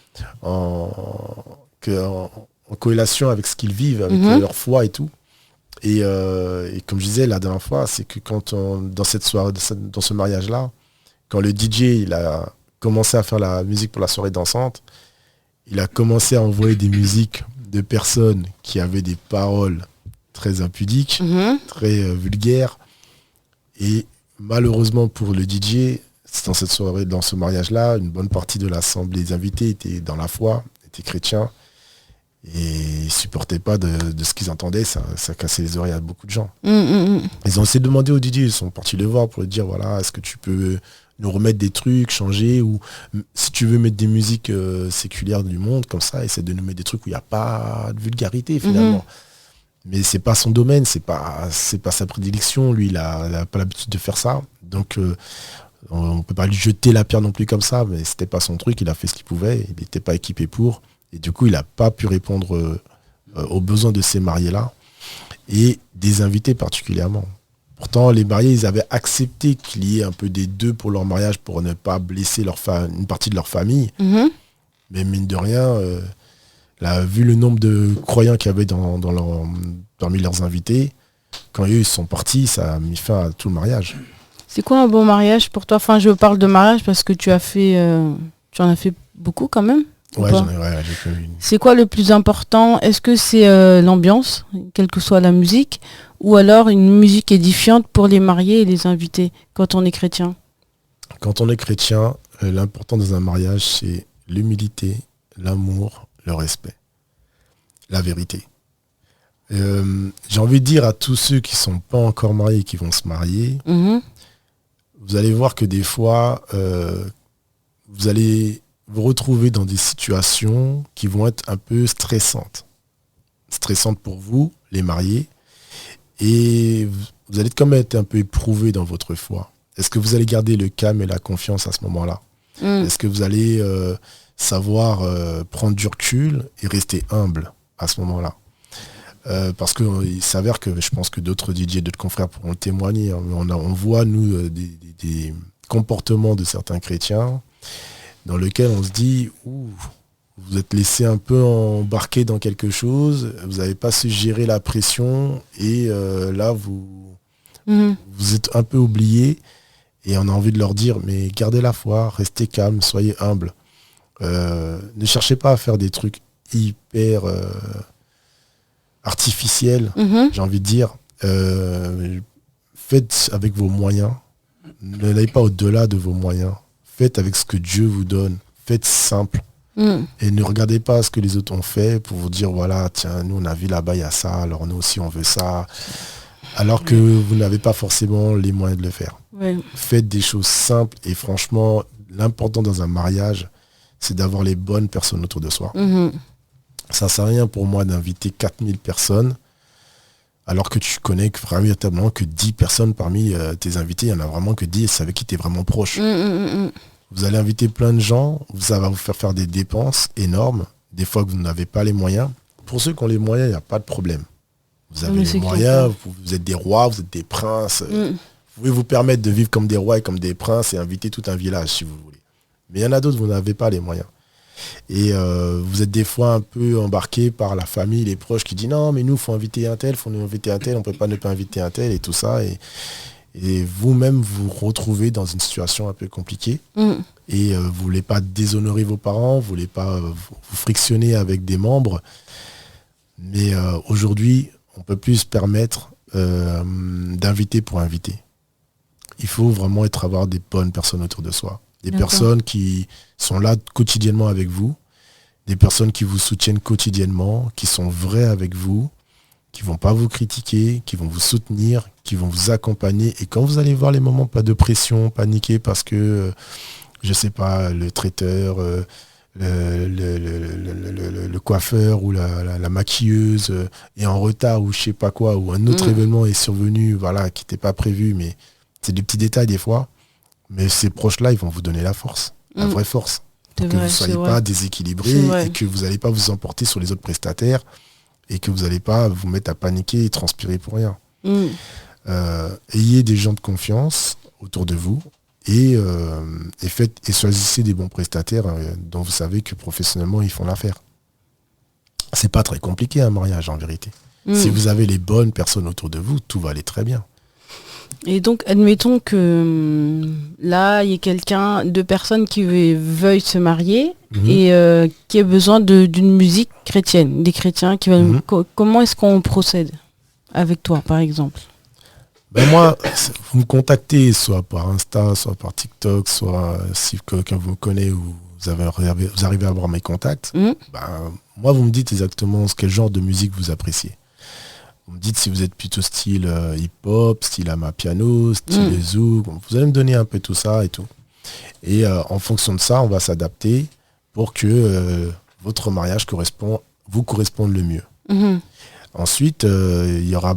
corrélation avec ce qu'ils vivent, avec leur foi et tout. Et comme je disais la dernière fois, c'est que dans cette soirée, dans ce mariage-là, quand le DJ il a commencé à faire la musique pour la soirée dansante, il a commencé à envoyer des musiques de personnes qui avaient des paroles très impudiques, très vulgaires. Et malheureusement pour le DJ, dans cette soirée, dans ce mariage-là, une bonne partie de l'assemblée des invités étaient dans la foi, étaient chrétiens. Et ils supportaient pas de ce qu'ils entendaient, ça cassait les oreilles à beaucoup de gens. Ils ont essayé de demander au DJ, ils sont partis le voir pour lui dire voilà, est-ce que tu peux nous remettre des trucs, changer, ou si tu veux mettre des musiques séculières du monde comme ça, essaie de nous mettre des trucs où il n'y a pas de vulgarité finalement. Mais c'est pas son domaine, c'est pas sa prédilection, lui il a pas l'habitude de faire ça, donc on peut pas lui jeter la pierre non plus comme ça, mais c'était pas son truc, il a fait ce qu'il pouvait, il n'était pas équipé pour. Et du coup, il n'a pas pu répondre aux besoins de ces mariés-là et des invités particulièrement. Pourtant, les mariés, ils avaient accepté qu'il y ait un peu des deux pour leur mariage pour ne pas blesser une partie de leur famille. Mais mine de rien, vu le nombre de croyants qu'il y avait parmi leurs invités, quand eux ils sont partis, ça a mis fin à tout le mariage. C'est quoi un bon mariage pour toi ? Enfin, je parle de mariage parce que tu en as fait beaucoup quand même. Ouais, j'ai fait une. C'est quoi le plus important ? Est-ce que c'est l'ambiance, quelle que soit la musique, ou alors une musique édifiante pour les mariés et les invités quand on est chrétien ? Quand on est chrétien, l'important dans un mariage, c'est l'humilité, l'amour, le respect, la vérité. J'ai envie de dire à tous ceux qui ne sont pas encore mariés et qui vont se marier, vous allez voir que des fois, vous allez vous retrouver dans des situations qui vont être un peu stressantes. Stressantes pour vous, les mariés, et vous allez quand même être un peu éprouvé dans votre foi. Est-ce que vous allez garder le calme et la confiance à ce moment-là ? Est-ce que vous allez savoir prendre du recul et rester humble à ce moment-là ? Parce qu'il s'avère que je pense que d'autres DJ, d'autres confrères pourront le témoigner. On voit, nous, des comportements de certains chrétiens dans lequel on se dit vous êtes laissé un peu embarquer dans quelque chose, vous n'avez pas su gérer la pression et là vous êtes un peu oublié et on a envie de leur dire mais gardez la foi, restez calme, soyez humble. Ne cherchez pas à faire des trucs hyper artificiels, j'ai envie de dire. Faites avec vos moyens, n'allez pas au-delà de vos moyens. Faites avec ce que Dieu vous donne. Faites simple. Et ne regardez pas ce que les autres ont fait pour vous dire, voilà, tiens, nous on a vu là-bas, il y a ça, alors nous aussi on veut ça. Alors que vous n'avez pas forcément les moyens de le faire. Faites des choses simples et franchement, l'important dans un mariage, c'est d'avoir les bonnes personnes autour de soi. Ça ne sert à rien pour moi d'inviter 4000 personnes alors que tu connais véritablement que 10 personnes parmi tes invités, il y en a vraiment que 10 avec qui tu es vraiment proche. Vous allez inviter plein de gens, ça va vous faire des dépenses énormes, des fois que vous n'avez pas les moyens. Pour ceux qui ont les moyens, il n'y a pas de problème. Vous avez les moyens, vous êtes des rois, vous êtes des princes. Vous pouvez vous permettre de vivre comme des rois et comme des princes et inviter tout un village si vous voulez. Mais il y en a d'autres, vous n'avez pas les moyens. Et vous êtes des fois un peu embarqué par la famille, les proches qui disent non, mais nous, il faut inviter un tel, on ne peut pas ne pas inviter un tel et tout ça. Et vous-même, vous retrouvez dans une situation un peu compliquée. Et vous ne voulez pas déshonorer vos parents, vous ne voulez pas vous frictionner avec des membres. Mais aujourd'hui, on ne peut plus se permettre d'inviter pour inviter. Il faut vraiment avoir des bonnes personnes autour de soi. Des personnes qui sont là quotidiennement avec vous, des personnes qui vous soutiennent quotidiennement, qui sont vraies avec vous, qui ne vont pas vous critiquer, qui vont vous soutenir, qui vont vous accompagner. Et quand vous allez voir les moments, pas de pression, paniquer parce que, je ne sais pas, le traiteur, le coiffeur ou la maquilleuse est en retard ou je ne sais pas quoi, ou un autre événement est survenu, voilà, qui n'était pas prévu, mais c'est des petits détails des fois. Mais ces proches-là, ils vont vous donner la force, la vraie force. Pour que vous ne soyez pas déséquilibré et que vous n'allez pas vous emporter sur les autres prestataires et que vous n'allez pas vous mettre à paniquer et transpirer pour rien. Ayez des gens de confiance autour de vous et choisissez des bons prestataires dont vous savez que professionnellement, ils font l'affaire. C'est pas très compliqué un mariage en vérité. Si vous avez les bonnes personnes autour de vous, tout va aller très bien. Et donc, admettons que là, il y ait deux personnes qui veuillent se marier et qui aient besoin d'une musique chrétienne, des chrétiens qui veulent... Comment est-ce qu'on procède avec toi, par exemple? Moi, vous me contactez soit par Insta, soit par TikTok, soit si quelqu'un vous connaît ou vous arrivez à avoir mes contacts. Moi, vous me dites exactement quel genre de musique vous appréciez. Vous me dites si vous êtes plutôt style hip-hop, style amapiano, style zouk. Vous allez me donner un peu tout ça et tout. Et en fonction de ça, on va s'adapter pour que votre mariage vous corresponde le mieux. Ensuite, il y aura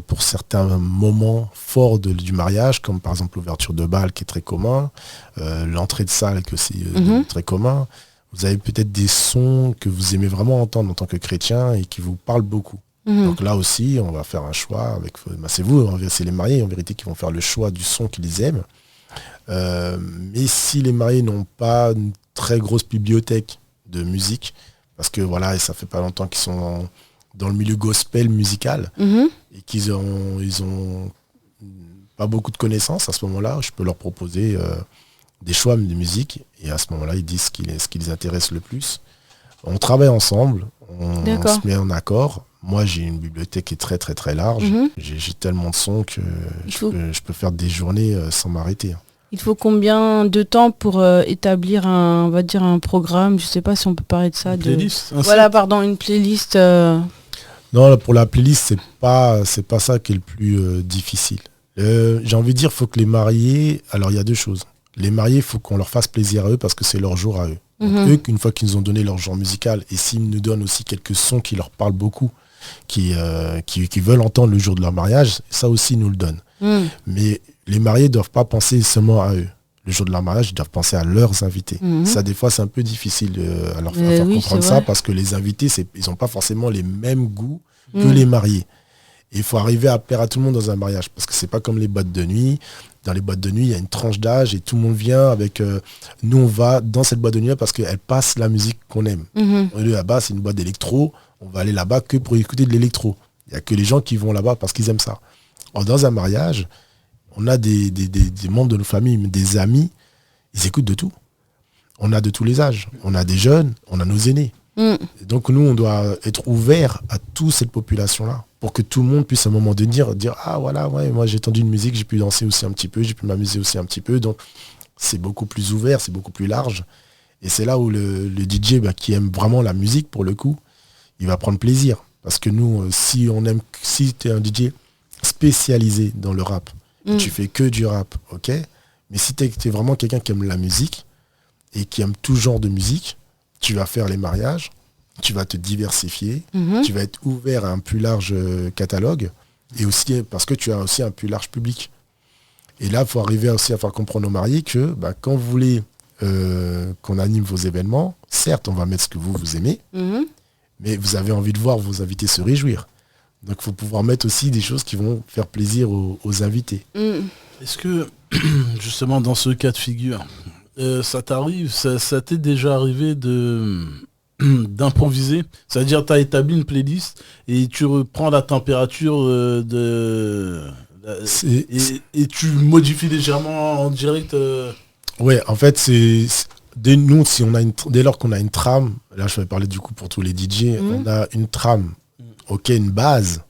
pour certains moments forts du mariage, comme par exemple l'ouverture de bal qui est très commun, l'entrée de salle qui est aussi très commun. Vous avez peut-être des sons que vous aimez vraiment entendre en tant que chrétien et qui vous parlent beaucoup. Donc là aussi, on va faire un choix. C'est vous, c'est les mariés en vérité qui vont faire le choix du son qu'ils aiment. Mais si les mariés n'ont pas une très grosse bibliothèque de musique, parce que voilà, ça fait pas longtemps qu'ils sont dans le milieu gospel musical et qu'ils ont pas beaucoup de connaissances, à ce moment-là, je peux leur proposer des choix de musique et à ce moment-là, ils disent ce qui les intéresse le plus. On travaille ensemble, on se met en accord. Moi, j'ai une bibliothèque qui est très très très large. J'ai tellement de sons que je peux faire des journées sans m'arrêter. Il faut combien de temps pour établir un programme? Je sais pas si on peut parler de ça. Une playlist. Une playlist. Non, pour la playlist, c'est pas ça qui est le plus difficile. J'ai envie de dire, faut que les mariés... Alors, il y a deux choses. Les mariés, il faut qu'on leur fasse plaisir à eux parce que c'est leur jour à eux. Donc, eux, une fois qu'ils nous ont donné leur genre musical, et s'ils nous donnent aussi quelques sons qui leur parlent beaucoup, qui veulent entendre le jour de leur mariage, ça aussi, ils nous le donnent. Mais les mariés ne doivent pas penser seulement à eux. Le jour de leur mariage, ils doivent penser à leurs invités. Ça, des fois, c'est un peu difficile à leur faire comprendre ça parce que les invités, ils n'ont pas forcément les mêmes goûts que les mariés. Et il faut arriver à plaire à tout le monde dans un mariage parce que c'est pas comme les boîtes de nuit. Dans les boîtes de nuit, il y a une tranche d'âge et tout le monde vient avec... nous, on va dans cette boîte de nuit parce qu'elle passe la musique qu'on aime. Là-bas, c'est une boîte d'électro. On va aller là-bas que pour écouter de l'électro. Il n'y a que les gens qui vont là-bas parce qu'ils aiment ça. Or, dans un mariage, on a des membres de nos familles, des amis, ils écoutent de tout. On a de tous les âges. On a des jeunes, on a nos aînés. Et donc, nous, on doit être ouverts à toute cette population-là pour que tout le monde puisse à un moment donné dire ah voilà, ouais, moi j'ai entendu une musique, j'ai pu danser aussi un petit peu, j'ai pu m'amuser aussi un petit peu. Donc, c'est beaucoup plus ouvert, c'est beaucoup plus large. Et c'est là où le DJ qui aime vraiment la musique, pour le coup, il va prendre plaisir. Parce que nous, si tu es un DJ spécialisé dans le rap, tu fais que du rap, ok. Mais si tu es vraiment quelqu'un qui aime la musique et qui aime tout genre de musique, tu vas faire les mariages, tu vas te diversifier, tu vas être ouvert à un plus large catalogue et aussi parce que tu as aussi un plus large public. Et là, il faut arriver aussi à faire comprendre aux mariés que quand vous voulez qu'on anime vos événements, certes, on va mettre ce que vous aimez, mais vous avez envie de voir vos invités se réjouir. Donc, il faut pouvoir mettre aussi des choses qui vont faire plaisir aux invités. Est-ce que, justement, dans ce cas de figure, ça t'arrive, ça t'est déjà arrivé d'improviser, c'est-à-dire tu as établi une playlist et tu reprends la température et tu modifies légèrement en direct. Ouais, en fait dès lors qu'on a une trame, là je vais parler du coup pour tous les DJ, on a une trame, une base.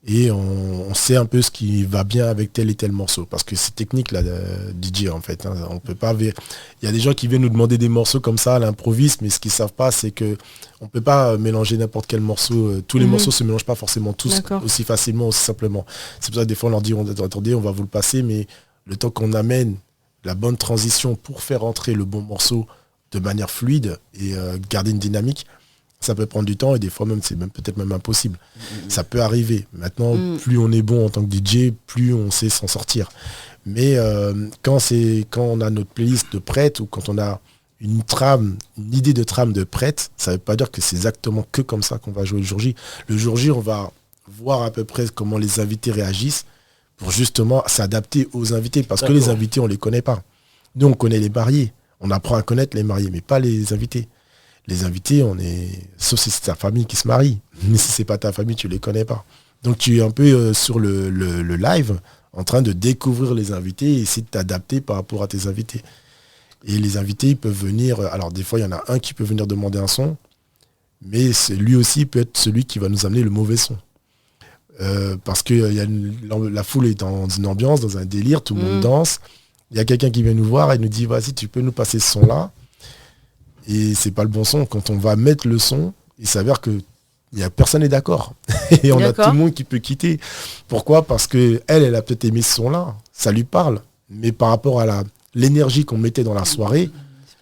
Et on sait un peu ce qui va bien avec tel et tel morceau. Parce que c'est technique, là, DJ, en fait. Hein. On peut pas... Il y a des gens qui viennent nous demander des morceaux comme ça à l'improviste, mais ce qu'ils savent pas, c'est que on peut pas mélanger n'importe quel morceau. Tous les morceaux se mélangent pas forcément tous aussi facilement, aussi simplement. C'est pour ça que des fois, on leur dit, attendez, on va vous le passer, mais le temps qu'on amène la bonne transition pour faire entrer le bon morceau de manière fluide et garder une dynamique, ça peut prendre du temps et des fois même c'est peut-être même impossible. Ça peut arriver. Maintenant, plus on est bon en tant que DJ, plus on sait s'en sortir. Mais quand on a notre playlist de prête ou quand on a une idée de trame de prête, ça ne veut pas dire que c'est exactement que comme ça qu'on va jouer le jour J. Le jour J, on va voir à peu près comment les invités réagissent pour justement s'adapter aux invités. Parce que les invités, on ne les connaît pas. Nous, on connaît les mariés. On apprend à connaître les mariés, mais pas les invités. Les invités, sauf si c'est ta famille qui se marie. Mais si c'est pas ta famille, tu les connais pas. Donc tu es un peu sur le live, en train de découvrir les invités et essayer de t'adapter par rapport à tes invités. Et les invités, ils peuvent venir... Alors des fois, il y en a un qui peut venir demander un son, mais lui aussi peut être celui qui va nous amener le mauvais son. Parce que la foule est dans une ambiance, dans un délire, tout le monde danse. Il y a quelqu'un qui vient nous voir et nous dit, vas-y, tu peux nous passer ce son-là. Et c'est pas le bon son. Quand on va mettre le son, il s'avère que personne n'est d'accord. Et on a tout le monde qui peut quitter. Pourquoi ? Parce que elle a peut-être aimé ce son-là. Ça lui parle. Mais par rapport à l'énergie qu'on mettait dans la soirée,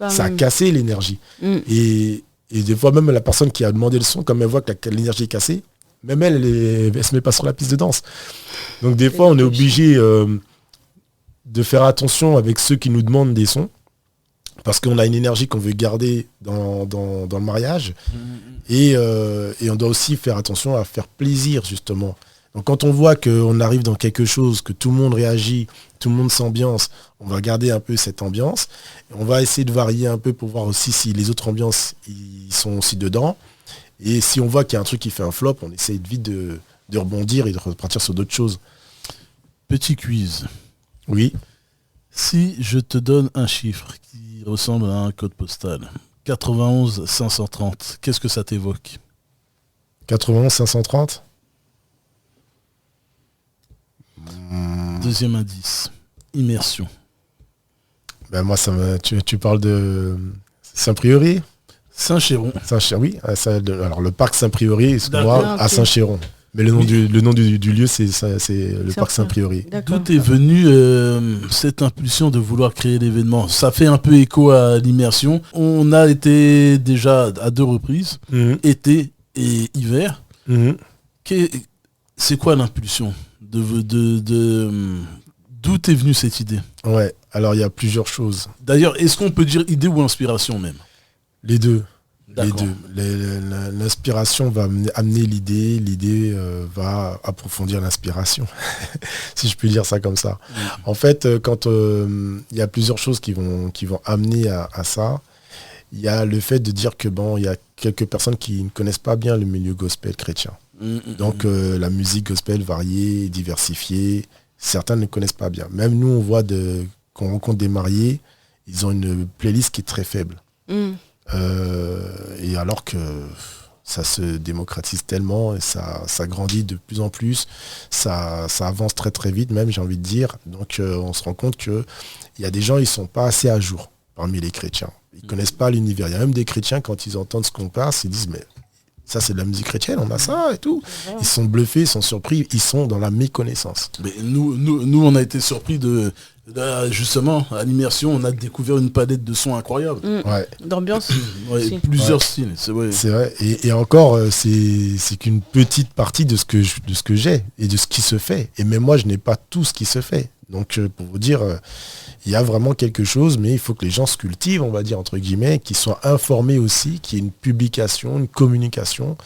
ça a cassé l'énergie. Et des fois, même la personne qui a demandé le son, comme elle voit que l'énergie est cassée, même elle se met pas sur la piste de danse. Donc des fois, on est obligé de faire attention avec ceux qui nous demandent des sons. Parce qu'on a une énergie qu'on veut garder dans le mariage. Et on doit aussi faire attention à faire plaisir, justement. Donc quand on voit qu'on arrive dans quelque chose, que tout le monde réagit, tout le monde s'ambiance, on va garder un peu cette ambiance. On va essayer de varier un peu pour voir aussi si les autres ambiances ils sont aussi dedans. Et si on voit qu'il y a un truc qui fait un flop, on essaye vite de rebondir et de repartir sur d'autres choses. Petit quiz. Oui. Si je te donne un chiffre qui ressemble à un code postal, 91 530, qu'est-ce que ça t'évoque ? 91 530 ? Deuxième indice, immersion. Ben moi, tu parles de Saint-Priori ? Saint-Chéron. Oui. Alors le parc Saint-Priori, excuse-moi, à Saint-Chéron. Mais le nom du lieu, c'est le parc Saint-Priori. D'où est venue cette impulsion de vouloir créer l'événement ? Ça fait un peu écho à l'immersion. On a été déjà à 2 reprises, été et hiver. C'est quoi l'impulsion ? D'où est venue cette idée ? Ouais, alors il y a plusieurs choses. D'ailleurs, est-ce qu'on peut dire idée ou inspiration même ? Les deux. L'inspiration va amener l'idée va approfondir l'inspiration, si je puis dire ça comme ça. En fait, quand il y a plusieurs choses qui vont amener à ça, il y a le fait de dire que il y a quelques personnes qui ne connaissent pas bien le milieu gospel chrétien. Donc la musique gospel variée, diversifiée, certains ne connaissent pas bien. Même nous, on voit qu'on rencontre des mariés, ils ont une playlist qui est très faible. Et alors que ça se démocratise tellement et ça grandit de plus en plus, ça avance très très vite même, j'ai envie de dire. Donc on se rend compte qu'il y a des gens, ils sont pas assez à jour parmi les chrétiens. Ils connaissent pas l'univers. Il y a même des chrétiens, quand ils entendent ce qu'on passe, ils disent mais ça c'est de la musique chrétienne, on a ça et tout. Ils sont bluffés, ils sont surpris, ils sont dans la méconnaissance. Mais nous on a été surpris justement, à l'immersion, on a découvert une palette de sons incroyables. D'ambiance. Plusieurs styles. C'est vrai. Et encore, c'est qu'une petite partie de ce que j'ai et de ce qui se fait. Et même moi, je n'ai pas tout ce qui se fait. Donc, pour vous dire, il y a vraiment quelque chose, mais il faut que les gens se cultivent, on va dire, entre guillemets, qu'ils soient informés aussi, qu'il y ait une publication, une communication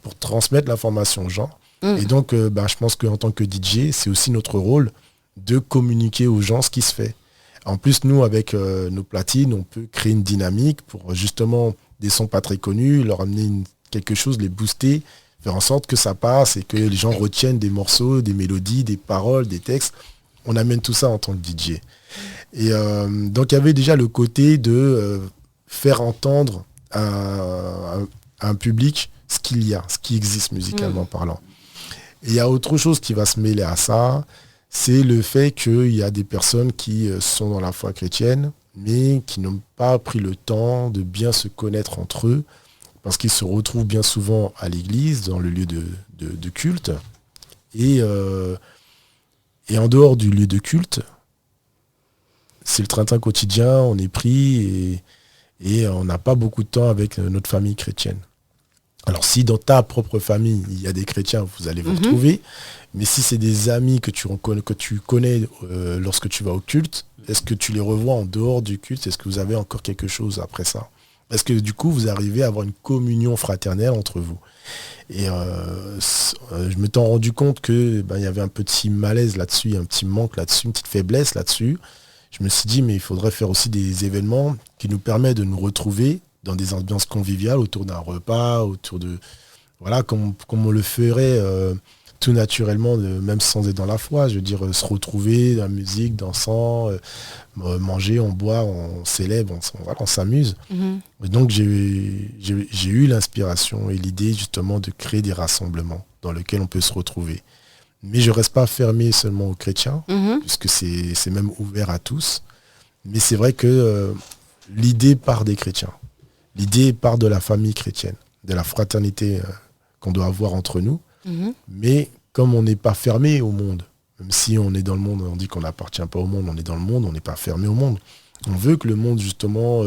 pour transmettre l'information aux gens. Et donc, je pense qu'en tant que DJ, c'est aussi notre rôle de communiquer aux gens ce qui se fait. En plus, nous, avec nos platines, on peut créer une dynamique pour justement des sons pas très connus, leur amener quelque chose, les booster, faire en sorte que ça passe et que les gens retiennent des morceaux, des mélodies, des paroles, des textes. On amène tout ça en tant que DJ. Et donc, il y avait déjà le côté de faire entendre à un public ce qu'il y a, ce qui existe musicalement parlant. Et il y a autre chose qui va se mêler à ça, c'est le fait qu'il y a des personnes qui sont dans la foi chrétienne, mais qui n'ont pas pris le temps de bien se connaître entre eux, parce qu'ils se retrouvent bien souvent à l'église, dans le lieu de culte. Et en dehors du lieu de culte, c'est le train-train quotidien, on est pris et on n'a pas beaucoup de temps avec notre famille chrétienne. Alors si dans ta propre famille, il y a des chrétiens, vous allez vous retrouver. Mais si c'est des amis que tu connais lorsque tu vas au culte, est-ce que tu les revois en dehors du culte? Est-ce que vous avez encore quelque chose après ça? Est-ce que du coup, vous arrivez à avoir une communion fraternelle entre vous? Et je me suis rendu compte qu'il y avait un petit malaise là-dessus, un petit manque là-dessus, une petite faiblesse là-dessus. Je me suis dit, mais il faudrait faire aussi des événements qui nous permettent de nous retrouver dans des ambiances conviviales, autour d'un repas, autour de... Voilà, comme on le ferait tout naturellement, même sans être dans la foi. Je veux dire, se retrouver, la musique, dansant, manger, on boit, on célèbre, on s'amuse. Et donc, j'ai eu l'inspiration et l'idée justement de créer des rassemblements dans lesquels on peut se retrouver. Mais je ne reste pas fermé seulement aux chrétiens, puisque c'est même ouvert à tous. Mais c'est vrai que l'idée part des chrétiens. L'idée part de la famille chrétienne, de la fraternité qu'on doit avoir entre nous. Mais comme on n'est pas fermé au monde, même si on est dans le monde, on dit qu'on n'appartient pas au monde, on est dans le monde, on n'est pas fermé au monde. On veut que le monde, justement,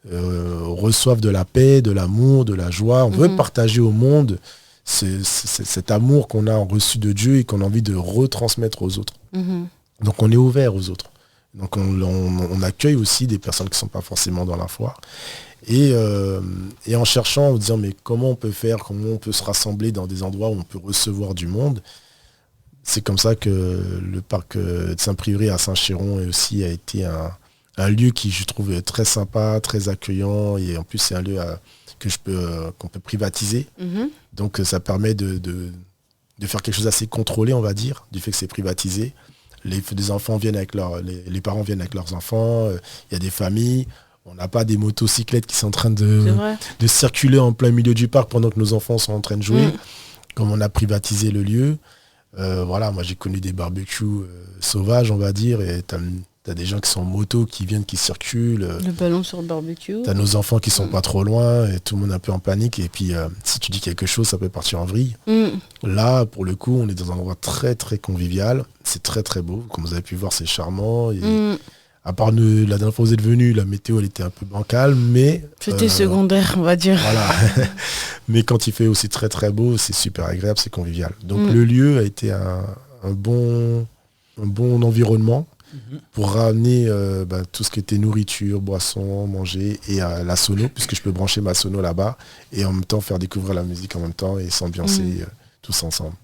reçoive de la paix, de l'amour, de la joie. On veut partager au monde cet amour qu'on a reçu de Dieu et qu'on a envie de retransmettre aux autres. Donc on est ouvert aux autres. Donc on accueille aussi des personnes qui ne sont pas forcément dans la foi. Et en cherchant, en disant mais comment on peut faire, comment on peut se rassembler dans des endroits où on peut recevoir du monde, c'est comme ça que le parc de Saint-Privé à Saint-Chéron aussi a été un lieu qui je trouve très sympa, très accueillant, et en plus c'est un lieu qu'on peut privatiser. Donc ça permet de faire quelque chose d'assez contrôlé, on va dire, du fait que c'est privatisé. Les enfants viennent avec les parents viennent avec leurs enfants, il y a des familles. On n'a pas des motocyclettes qui sont en train de circuler en plein milieu du parc pendant que nos enfants sont en train de jouer. Comme on a privatisé le lieu. Voilà, moi j'ai connu des barbecues sauvages, on va dire, et t'as des gens qui sont en moto, qui viennent, qui circulent. Le ballon sur le barbecue. T'as nos enfants qui sont pas trop loin, et tout le monde un peu en panique. Et puis si tu dis quelque chose, ça peut partir en vrille. Là, pour le coup, on est dans un endroit très très convivial. C'est très très beau. Comme vous avez pu voir, c'est charmant. Et à part la dernière fois où vous êtes venu, la météo elle était un peu bancale, mais... C'était secondaire, on va dire. Voilà. Mais quand il fait aussi très très beau, c'est super agréable, c'est convivial. Donc le lieu a été un bon environnement pour ramener tout ce qui était nourriture, boisson, manger, et la sono, puisque je peux brancher ma sono là-bas, et en même temps faire découvrir la musique en même temps, et s'ambiancer tous ensemble.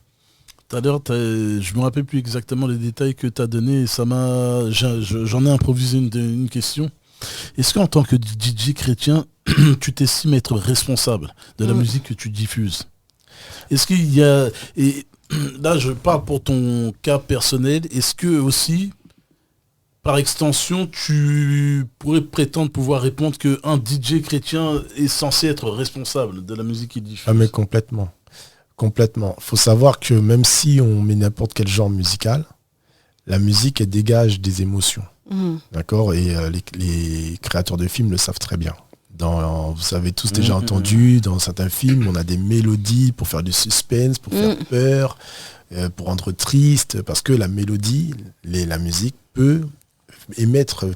Tout à l'heure, je ne me rappelle plus exactement les détails que tu as donnés. J'en ai improvisé une question. Est-ce qu'en tant que DJ chrétien, tu t'estimes être responsable de la musique que tu diffuses? Est-ce qu'il y a... Et là, je parle pour ton cas personnel. Est-ce que aussi, par extension, tu pourrais prétendre pouvoir répondre qu'un DJ chrétien est censé être responsable de la musique qu'il diffuse? Ah mais complètement. Complètement. Il faut savoir que même si on met n'importe quel genre musical, la musique, elle dégage des émotions. D'accord? Et les créateurs de films le savent très bien. Vous avez tous déjà entendu, dans certains films, on a des mélodies pour faire du suspense, pour faire peur, pour rendre triste, parce que la mélodie, la musique peut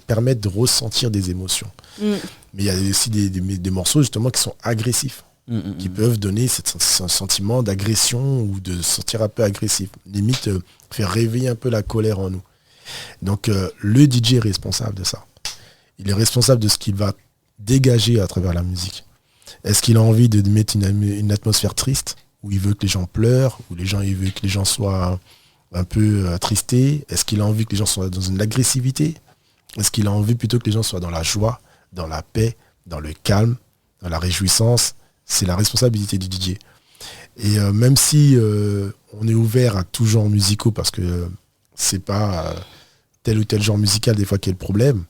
permettre de ressentir des émotions. Mais il y a aussi des morceaux justement qui sont agressifs. Qui peuvent donner ce sentiment d'agression ou de sentir un peu agressif. Limite, faire réveiller un peu la colère en nous. Donc, le DJ est responsable de ça. Il est responsable de ce qu'il va dégager à travers la musique. Est-ce qu'il a envie de mettre une atmosphère triste, où il veut que les gens pleurent, où il veut que les gens soient un peu attristés? Est-ce qu'il a envie que les gens soient dans une agressivité? Est-ce qu'il a envie plutôt que les gens soient dans la joie, dans la paix, dans le calme, dans la réjouissance? C'est la responsabilité du DJ. Et même si on est ouvert à tout genre musicaux, parce que c'est pas tel ou tel genre musical des fois qui est le problème,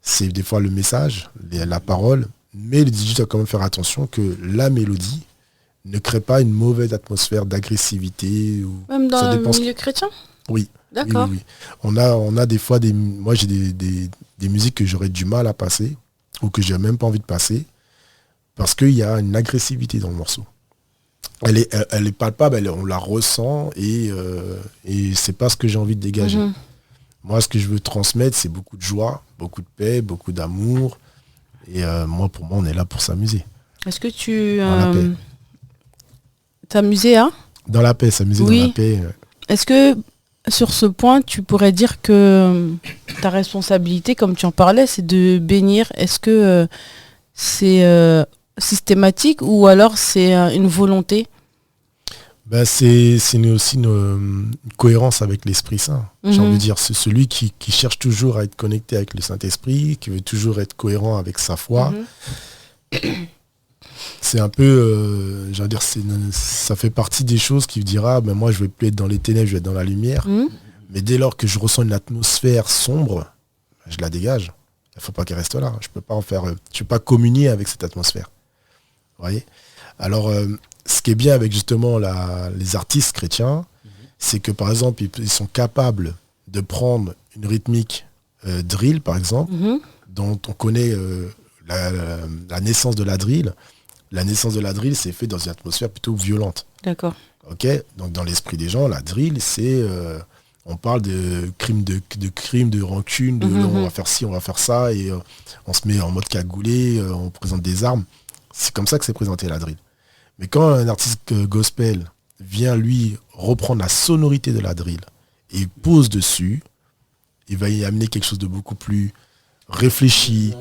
c'est des fois le message, la parole, mais le DJ doit quand même faire attention que la mélodie ne crée pas une mauvaise atmosphère d'agressivité. Même dans le milieu chrétien? Oui. D'accord. Oui. On a des fois moi j'ai des musiques que j'aurais du mal à passer ou que j'ai même pas envie de passer parce qu'il y a une agressivité dans le morceau. Elle est palpable, on la ressent et c'est pas ce que j'ai envie de dégager. Mm-hmm. Moi, ce que je veux transmettre, c'est beaucoup de joie, beaucoup de paix, beaucoup d'amour. Et pour moi, on est là pour s'amuser. Est-ce que tu t'amuser à dans la paix, s'amuser dans la paix. Est-ce que sur ce point, tu pourrais dire que ta responsabilité, comme tu en parlais, c'est de bénir? Est-ce que c'est systématique ou alors c'est une volonté? C'est aussi une cohérence avec l'Esprit Saint. J'ai envie de dire, c'est celui qui cherche toujours à être connecté avec le Saint-Esprit, qui veut toujours être cohérent avec sa foi. C'est un peu, ça fait partie des choses qui dira, moi je vais plus être dans les ténèbres, je vais être dans la lumière. Mais dès lors que je ressens une atmosphère sombre, je la dégage. Il ne faut pas qu'elle reste là. Je ne peux pas communier avec cette atmosphère. Vous voyez ? Alors, ce qui est bien avec justement les artistes chrétiens, c'est que par exemple, ils sont capables de prendre une rythmique drill, par exemple, dont on connaît la naissance de la drill. La naissance de la drill, c'est fait dans une atmosphère plutôt violente. D'accord. Ok. Donc dans l'esprit des gens, la drill, c'est on parle de crimes de rancune, on va faire ci, on va faire ça, et on se met en mode cagoulé, on présente des armes. C'est comme ça que c'est présenté la drill. Mais quand un artiste gospel vient lui reprendre la sonorité de la drill et pose dessus, il va y amener quelque chose de beaucoup plus réfléchi.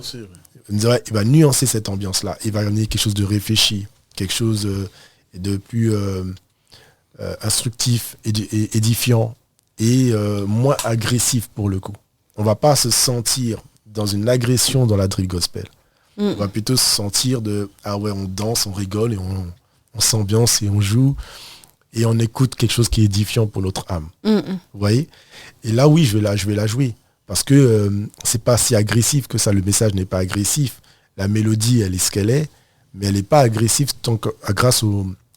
Il va nuancer cette ambiance-là. Il va amener quelque chose de réfléchi, quelque chose de plus instructif, édifiant et moins agressif pour le coup. On va pas se sentir dans une agression dans la drill gospel. On va plutôt se sentir on danse, on rigole et on s'ambiance et on joue et on écoute quelque chose qui est édifiant pour notre âme. Vous voyez ? Et là, oui, je vais la jouer. Parce que c'est pas si agressif que ça, le message n'est pas agressif. La mélodie, elle est ce qu'elle est, mais elle n'est pas agressive grâce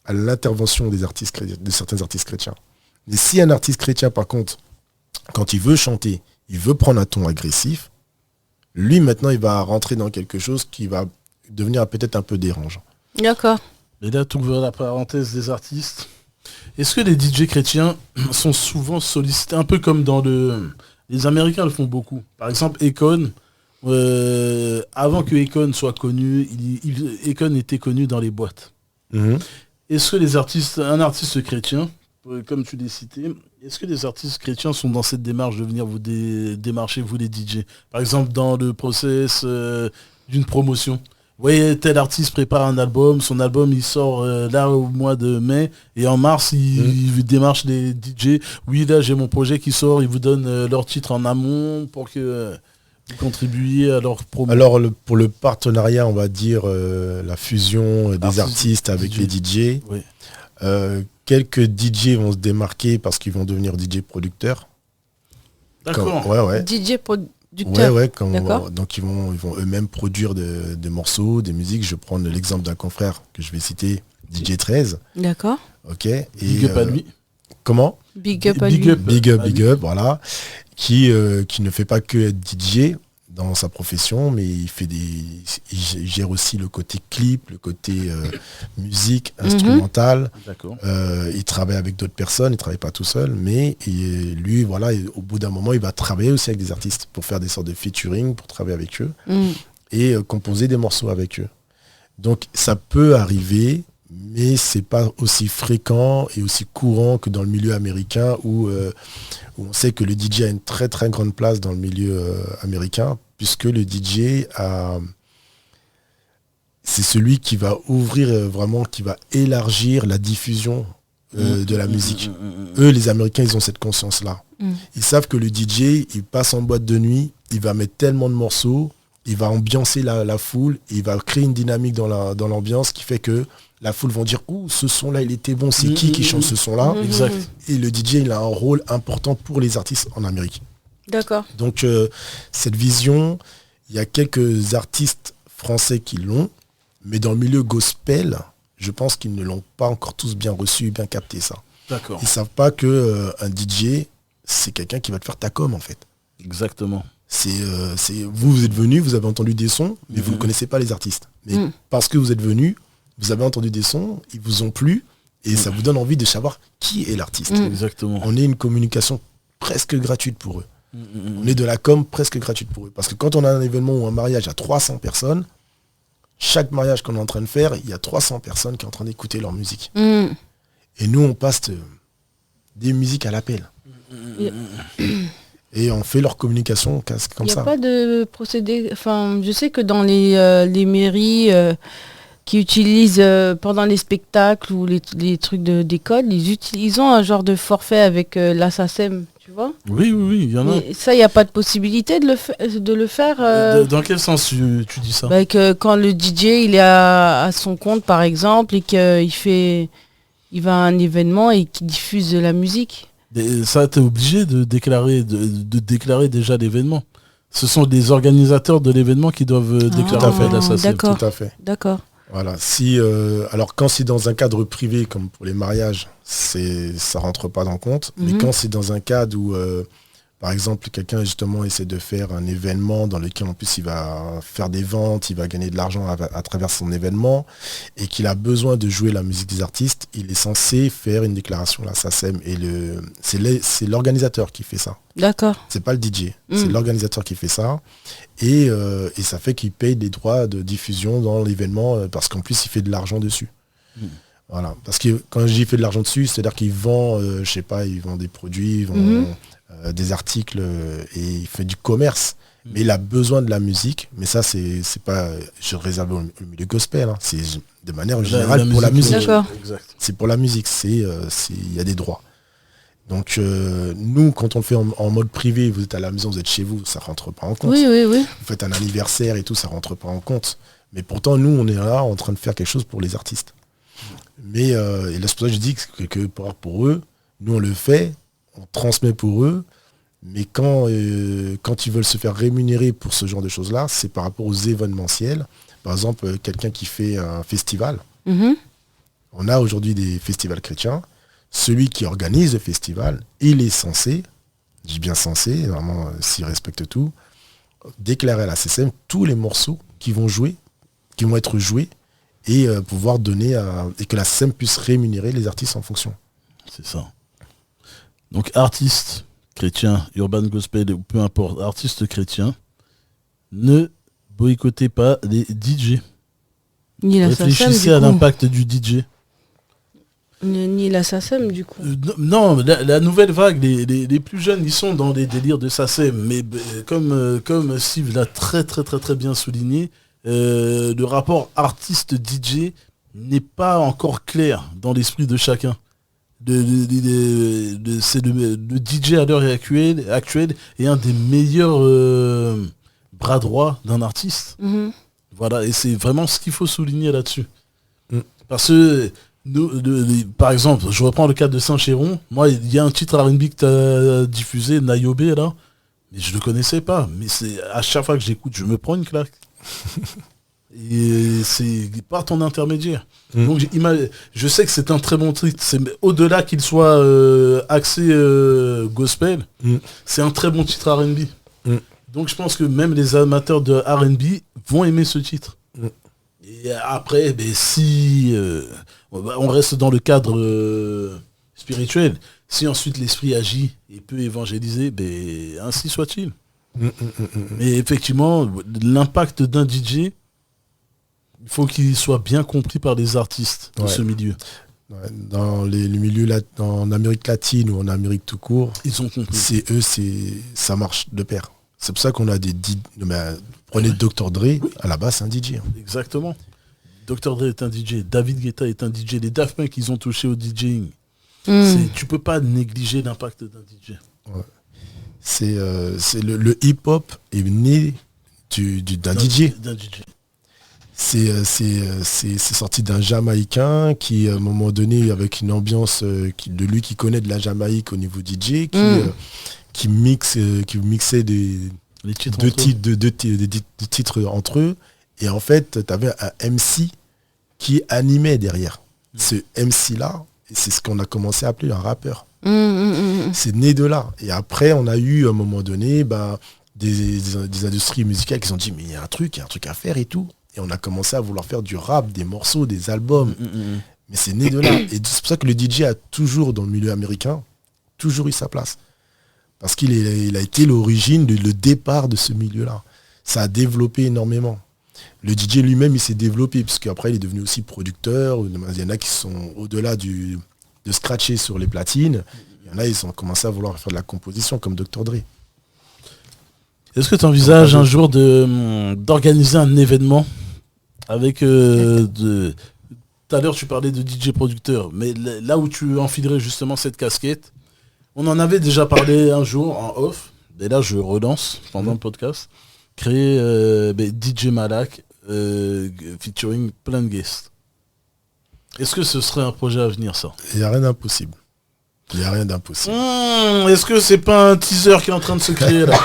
à l'intervention de certains artistes chrétiens. Mais si un artiste chrétien, par contre, quand il veut chanter, il veut prendre un ton agressif, lui, maintenant, il va rentrer dans quelque chose qui va devenir peut-être un peu dérangeant. D'accord. Et là, tu ouvres la parenthèse des artistes. Est-ce que les DJ chrétiens sont souvent sollicités, un peu comme dans les Américains le font beaucoup. Par exemple, Akon, avant que Akon soit connu, Akon était connu dans les boîtes. Est-ce que un artiste chrétien, comme tu l'as cité, est-ce que les artistes chrétiens sont dans cette démarche de venir vous démarcher, vous les DJ? Par exemple, dans le process d'une promotion. Vous voyez, tel artiste prépare un album, son album il sort là au mois de mai, et en mars il démarche les DJ. Oui, là j'ai mon projet qui sort, ils vous donnent leur titre en amont pour que vous contribuiez à leur promo. Alors pour le partenariat, on va dire la fusion des artistes avec les DJ, quelques DJ vont se démarquer parce qu'ils vont devenir DJ producteurs. D'accord. DJ producteur. Donc ils vont eux-mêmes produire des morceaux, des musiques. Je vais prendre l'exemple d'un confrère que je vais citer, DJ 13. D'accord. Ok. Big up à lui. Comment ? Big up à lui. Big up, voilà. Qui ne fait pas que être DJ dans sa profession, mais il gère aussi le côté clip, le côté musique, instrumentale. D'accord. Il travaille avec d'autres personnes, il ne travaille pas tout seul, mais lui, voilà, au bout d'un moment, il va travailler aussi avec des artistes pour faire des sortes de featuring, pour travailler avec eux et composer des morceaux avec eux. Donc ça peut arriver, mais c'est pas aussi fréquent et aussi courant que dans le milieu américain où on sait que le DJ a une très très grande place dans le milieu américain, puisque le DJ c'est celui qui va ouvrir vraiment, qui va élargir la diffusion de la musique. Eux, les Américains, ils ont cette conscience-là. Ils savent que le DJ, il passe en boîte de nuit, il va mettre tellement de morceaux, il va ambiancer la foule, il va créer une dynamique dans l'ambiance qui fait que la foule vont dire « Ouh, ce son-là, il était bon, c'est qui chante ce son-là ?» Exact. Et le DJ, il a un rôle important pour les artistes en Amérique. D'accord. Donc, cette vision, il y a quelques artistes français qui l'ont, mais dans le milieu gospel, je pense qu'ils ne l'ont pas encore tous bien reçu, bien capté ça. D'accord. Ils ne savent pas qu'un DJ, c'est quelqu'un qui va te faire ta com, en fait. Exactement. Vous êtes venu, vous avez entendu des sons, mais vous ne connaissez pas les artistes. Mais parce que vous êtes venu, vous avez entendu des sons, ils vous ont plu, et ça vous donne envie de savoir qui est l'artiste. Exactement. On est une communication presque gratuite pour eux. On est de la com presque gratuite pour eux. Parce que quand on a un événement ou un mariage à 300 personnes, chaque mariage qu'on est en train de faire, il y a 300 personnes qui sont en train d'écouter leur musique. Et nous, on passe des musiques à l'appel. Et on fait leur communication comme ça. Il n'y a pas de procédé. Enfin, je sais que dans les mairies qui utilisent pendant les spectacles ou les trucs d'école, ils ont un genre de forfait avec la SACEM, tu vois. Oui, il y en a. Mais ça, il n'y a pas de possibilité de le faire. Dans quel sens tu dis ça? Quand le DJ il est à son compte, par exemple, et qu'il va à un événement et qu'il diffuse de la musique. Ça, tu es obligé de déclarer déjà l'événement. Ce sont les organisateurs de l'événement qui doivent déclarer la SACEM. D'accord. Tout à fait. D'accord. Voilà. Alors quand c'est dans un cadre privé, comme pour les mariages, ça rentre pas dans le compte. Mais quand c'est dans un cadre où, par exemple, quelqu'un justement essaie de faire un événement dans lequel en plus il va faire des ventes, il va gagner de l'argent à travers son événement, et qu'il a besoin de jouer la musique des artistes, il est censé faire une déclaration à la SACEM. Et c'est l'organisateur qui fait ça. D'accord. C'est pas le DJ, c'est l'organisateur qui fait ça. Et ça fait qu'il paye des droits de diffusion dans l'événement, parce qu'en plus il fait de l'argent dessus. Voilà. Parce que quand j'y fais de l'argent dessus, c'est-à-dire qu'il vend, je sais pas, il vend des produits, il vend des articles, et il fait du commerce. Mais il a besoin de la musique. Mais ça, c'est pas, je réserve au milieu gospel, hein. C'est de manière générale pour la musique. C'est pour la musique, il y a des droits. Donc nous, quand on le fait en mode privé, vous êtes à la maison, vous êtes chez vous, ça rentre pas en compte. Oui. Vous faites un anniversaire et tout, ça rentre pas en compte. Mais pourtant, nous, on est là en train de faire quelque chose pour les artistes. Mais et là, c'est pour ça que je dis que pour eux, nous, on le fait, on transmet pour eux. Mais quand ils veulent se faire rémunérer pour ce genre de choses-là, c'est par rapport aux événementiels. Par exemple, quelqu'un qui fait un festival. On a aujourd'hui des festivals chrétiens. Celui qui organise le festival, il est censé, je dis bien censé, vraiment s'il respecte tout, déclarer à la SACEM tous les morceaux qui vont être joués et pouvoir donner et que la SACEM puisse rémunérer les artistes en fonction. C'est ça. Donc artistes chrétiens, urban gospel, ou peu importe, artistes chrétiens, ne boycottez pas les DJ. Réfléchissez à l'impact du DJ. Ni la SACEM du coup. Non, la nouvelle vague, les plus jeunes, ils sont dans les délires de SACEM. Mais comme Steve l'a très très très très bien souligné, le rapport artiste-DJ n'est pas encore clair dans l'esprit de chacun. Le DJ à l'heure actuelle est un des meilleurs bras droits d'un artiste. Voilà, et c'est vraiment ce qu'il faut souligner là-dessus. Parce que par exemple, je reprends le cas de Saint-Chéron. Moi, il y a un titre R&B que tu as diffusé, Nayobe, là. Mais je le connaissais pas. Mais c'est à chaque fois que j'écoute, je me prends une claque. Et c'est par ton intermédiaire. Donc je sais que c'est un très bon titre. Au-delà qu'il soit axé gospel, c'est un très bon titre R&B. Donc je pense que même les amateurs de R&B vont aimer ce titre. Et après, si on reste dans le cadre spirituel, si ensuite l'esprit agit et peut évangéliser, ainsi soit-il. Mais effectivement, l'impact d'un DJ, il faut qu'il soit bien compris par les artistes de ce milieu. Dans les milieux en Amérique latine ou en Amérique tout court, ils ont compris. Ça marche de pair. C'est pour ça qu'on a des prenez Dr. Dre, à la base c'est un DJ. Exactement. Dr. Dre est un DJ, David Guetta est un DJ, les Daft Punk ils ont touché au DJing. Tu peux pas négliger l'impact d'un DJ. C'est le hip-hop est né d'un DJ. C'est sorti d'un Jamaïcain qui, à un moment donné, avec une ambiance de lui qui connaît de la Jamaïque au niveau DJ, qui mixait des titres entre eux. Et en fait, tu avais un MC qui animait derrière. Ce MC-là, c'est ce qu'on a commencé à appeler un rappeur. C'est né de là. Et après, on a eu, à un moment donné, des industries musicales qui se sont dit, mais il y a un truc à faire et tout. Et on a commencé à vouloir faire du rap, des morceaux, des albums. Mais c'est né de là. Et c'est pour ça que le DJ a toujours, dans le milieu américain, toujours eu sa place. Parce qu'il a été l'origine, le départ de ce milieu-là. Ça a développé énormément. Le DJ lui-même, il s'est développé, puisqu'après, il est devenu aussi producteur. Il y en a qui sont au-delà de scratcher sur les platines. Il y en a, ils ont commencé à vouloir faire de la composition, comme Dr. Dre. Est-ce que tu envisages un jour d'organiser un événement avec... Tout à l'heure, tu parlais de DJ producteur, mais là où tu enfilerais justement cette casquette, on en avait déjà parlé un jour en off, et là je relance pendant le podcast, créer DJ Malak featuring plein de guests. Est-ce que ce serait un projet à venir, ça? Il n'y a rien d'impossible. Il n'y a rien d'impossible. Est-ce que c'est pas un teaser qui est en train de se créer là?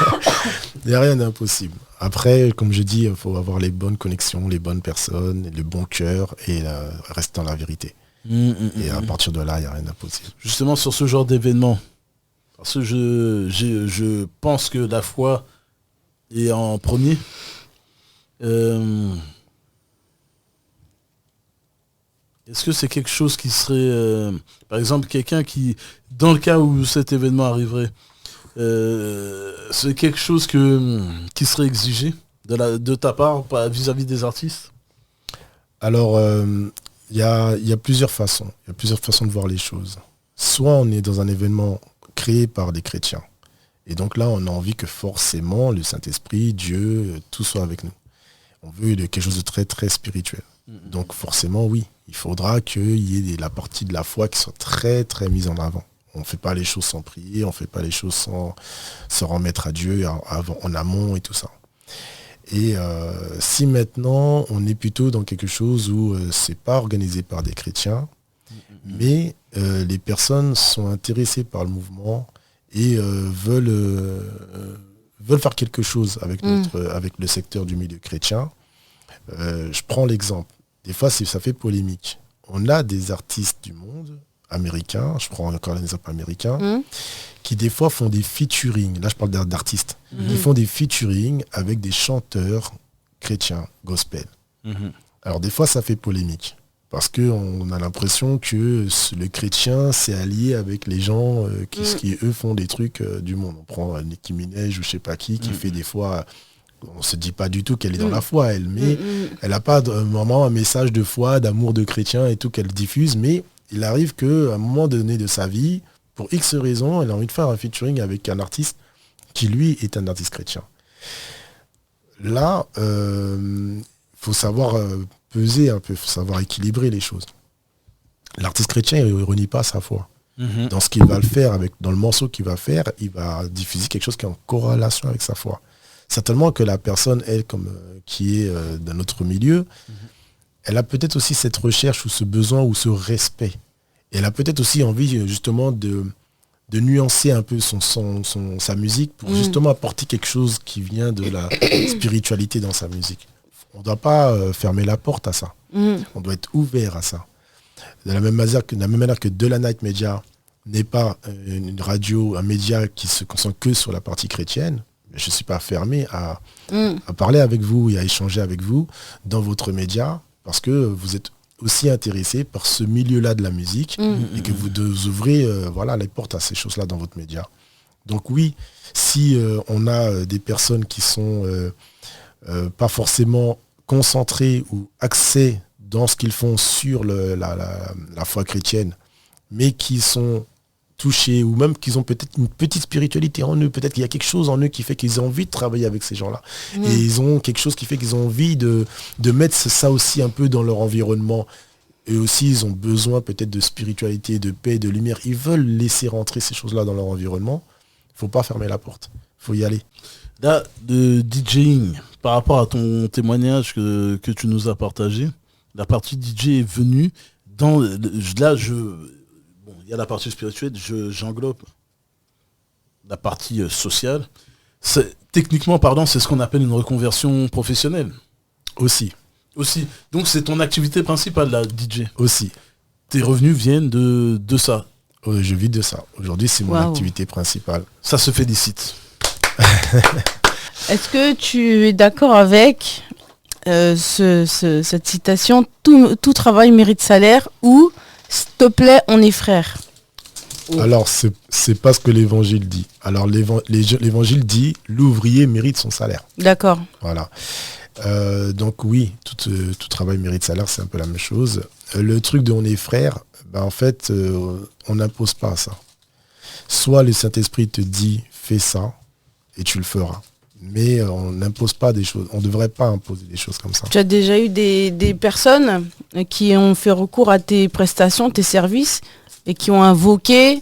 Il n'y a rien d'impossible. Après, comme je dis, il faut avoir les bonnes connexions, les bonnes personnes, le bon cœur et rester dans la vérité. Et à partir de là, il n'y a rien d'impossible. Justement, sur ce genre d'événement, parce que je pense que la foi est en premier. Est-ce que c'est quelque chose qui serait, par exemple, quelqu'un qui, dans le cas où cet événement arriverait, c'est quelque chose qui serait exigé de ta part vis-à-vis des artistes? Alors, il y a plusieurs façons. Il y a plusieurs façons de voir les choses. Soit on est dans un événement créé par des chrétiens. Et donc là, on a envie que forcément le Saint-Esprit, Dieu, tout soit avec nous. On veut quelque chose de très, très spirituel. Donc forcément, oui, il faudra qu'il y ait la partie de la foi qui soit très, très mise en avant. On ne fait pas les choses sans prier, on ne fait pas les choses sans se remettre à Dieu en amont et tout ça. Et si maintenant, on est plutôt dans quelque chose où c'est pas organisé par des chrétiens, mais les personnes sont intéressées par le mouvement et veulent faire quelque chose avec le secteur du milieu chrétien. Je prends l'exemple. Des fois, ça fait polémique. On a des artistes du monde américains, je prends encore l'exemple américain, qui des fois font des featuring. Là, je parle d'artistes. Qui font des featuring avec des chanteurs chrétiens, gospel. Alors, des fois, ça fait polémique. Parce qu'on a l'impression que le chrétien s'est allié avec les gens qui, eux, font des trucs du monde. On prend Nicki Minaj ou je sais pas qui fait des fois... On se dit pas du tout qu'elle est dans la foi, elle, mais elle n'a pas vraiment un message de foi, d'amour de chrétien et tout qu'elle diffuse, mais il arrive qu'à un moment donné de sa vie, pour X raisons, elle a envie de faire un featuring avec un artiste qui, lui, est un artiste chrétien. Là, faut savoir peser un peu, faut savoir équilibrer les choses. L'artiste chrétien, il ne renie pas sa foi. Dans ce qu'il va le faire, dans le morceau qu'il va faire, il va diffuser quelque chose qui est en corrélation avec sa foi. Certainement que la personne, elle, qui est dans notre milieu, elle a peut-être aussi cette recherche ou ce besoin ou ce respect. Et elle a peut-être aussi envie justement de nuancer un peu sa musique pour justement apporter quelque chose qui vient de la spiritualité dans sa musique. On ne doit pas fermer la porte à ça. On doit être ouvert à ça. De la même manière que De La Night Media n'est pas une radio, un média qui se concentre que sur la partie chrétienne, je ne suis pas fermé à parler avec vous et à échanger avec vous dans votre média parce que vous êtes aussi intéressé par ce milieu-là de la musique et que vous ouvrez les portes à ces choses-là dans votre média. Donc oui, si on a des personnes qui sont pas forcément concentrées ou axées dans ce qu'ils font sur la foi chrétienne, mais qui sont touchés ou même qu'ils ont peut-être une petite spiritualité en eux, peut-être qu'il y a quelque chose en eux qui fait qu'ils ont envie de travailler avec ces gens-là. Et ils ont quelque chose qui fait qu'ils ont envie de mettre ça aussi un peu dans leur environnement. Eux aussi, ils ont besoin peut-être de spiritualité, de paix, de lumière. Ils veulent laisser rentrer ces choses-là dans leur environnement. Il faut pas fermer la porte. Faut y aller. Là, de DJing, par rapport à ton témoignage que tu nous as partagé, la partie DJ est venue dans... Là, il y a la partie spirituelle, j'englobe la partie sociale. Techniquement, c'est ce qu'on appelle une reconversion professionnelle. Aussi. Donc, c'est ton activité principale, la DJ. Aussi. Tes revenus viennent de ça. Je vis de ça. Aujourd'hui, c'est mon activité principale. Ça se félicite. Est-ce que tu es d'accord avec cette citation, tout travail mérite salaire, ou s'il te plaît, on est frères? Alors, c'est pas ce que l'évangile dit. Alors, l'évangile dit, l'ouvrier mérite son salaire. D'accord. Voilà. Donc oui, tout travail mérite salaire, c'est un peu la même chose. Le truc de on est frères, en fait, on n'impose pas ça. Soit le Saint-Esprit te dit, fais ça, et tu le feras. Mais on n'impose pas des choses. On ne devrait pas imposer des choses comme ça. Tu as déjà eu des personnes qui ont fait recours à tes prestations, tes services, et qui ont invoqué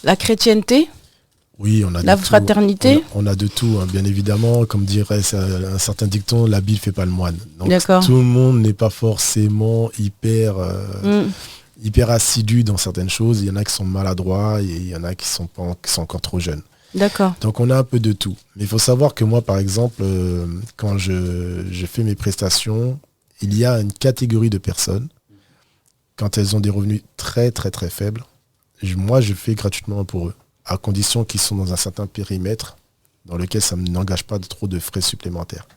la chrétienté? Oui, on a la fraternité. On a de tout, hein. Bien évidemment. Comme dirait un certain dicton, la Bible ne fait pas le moine. Donc D'accord. tout le monde n'est pas forcément hyper assidu dans certaines choses. Il y en a qui sont maladroits et il y en a qui sont encore trop jeunes. D'accord. Donc on a un peu de tout. Mais il faut savoir que moi, par exemple, quand je fais mes prestations, il y a une catégorie de personnes, quand elles ont des revenus très très très faibles, moi je fais gratuitement pour eux, à condition qu'ils sont dans un certain périmètre dans lequel ça ne n'engage pas trop de frais supplémentaires.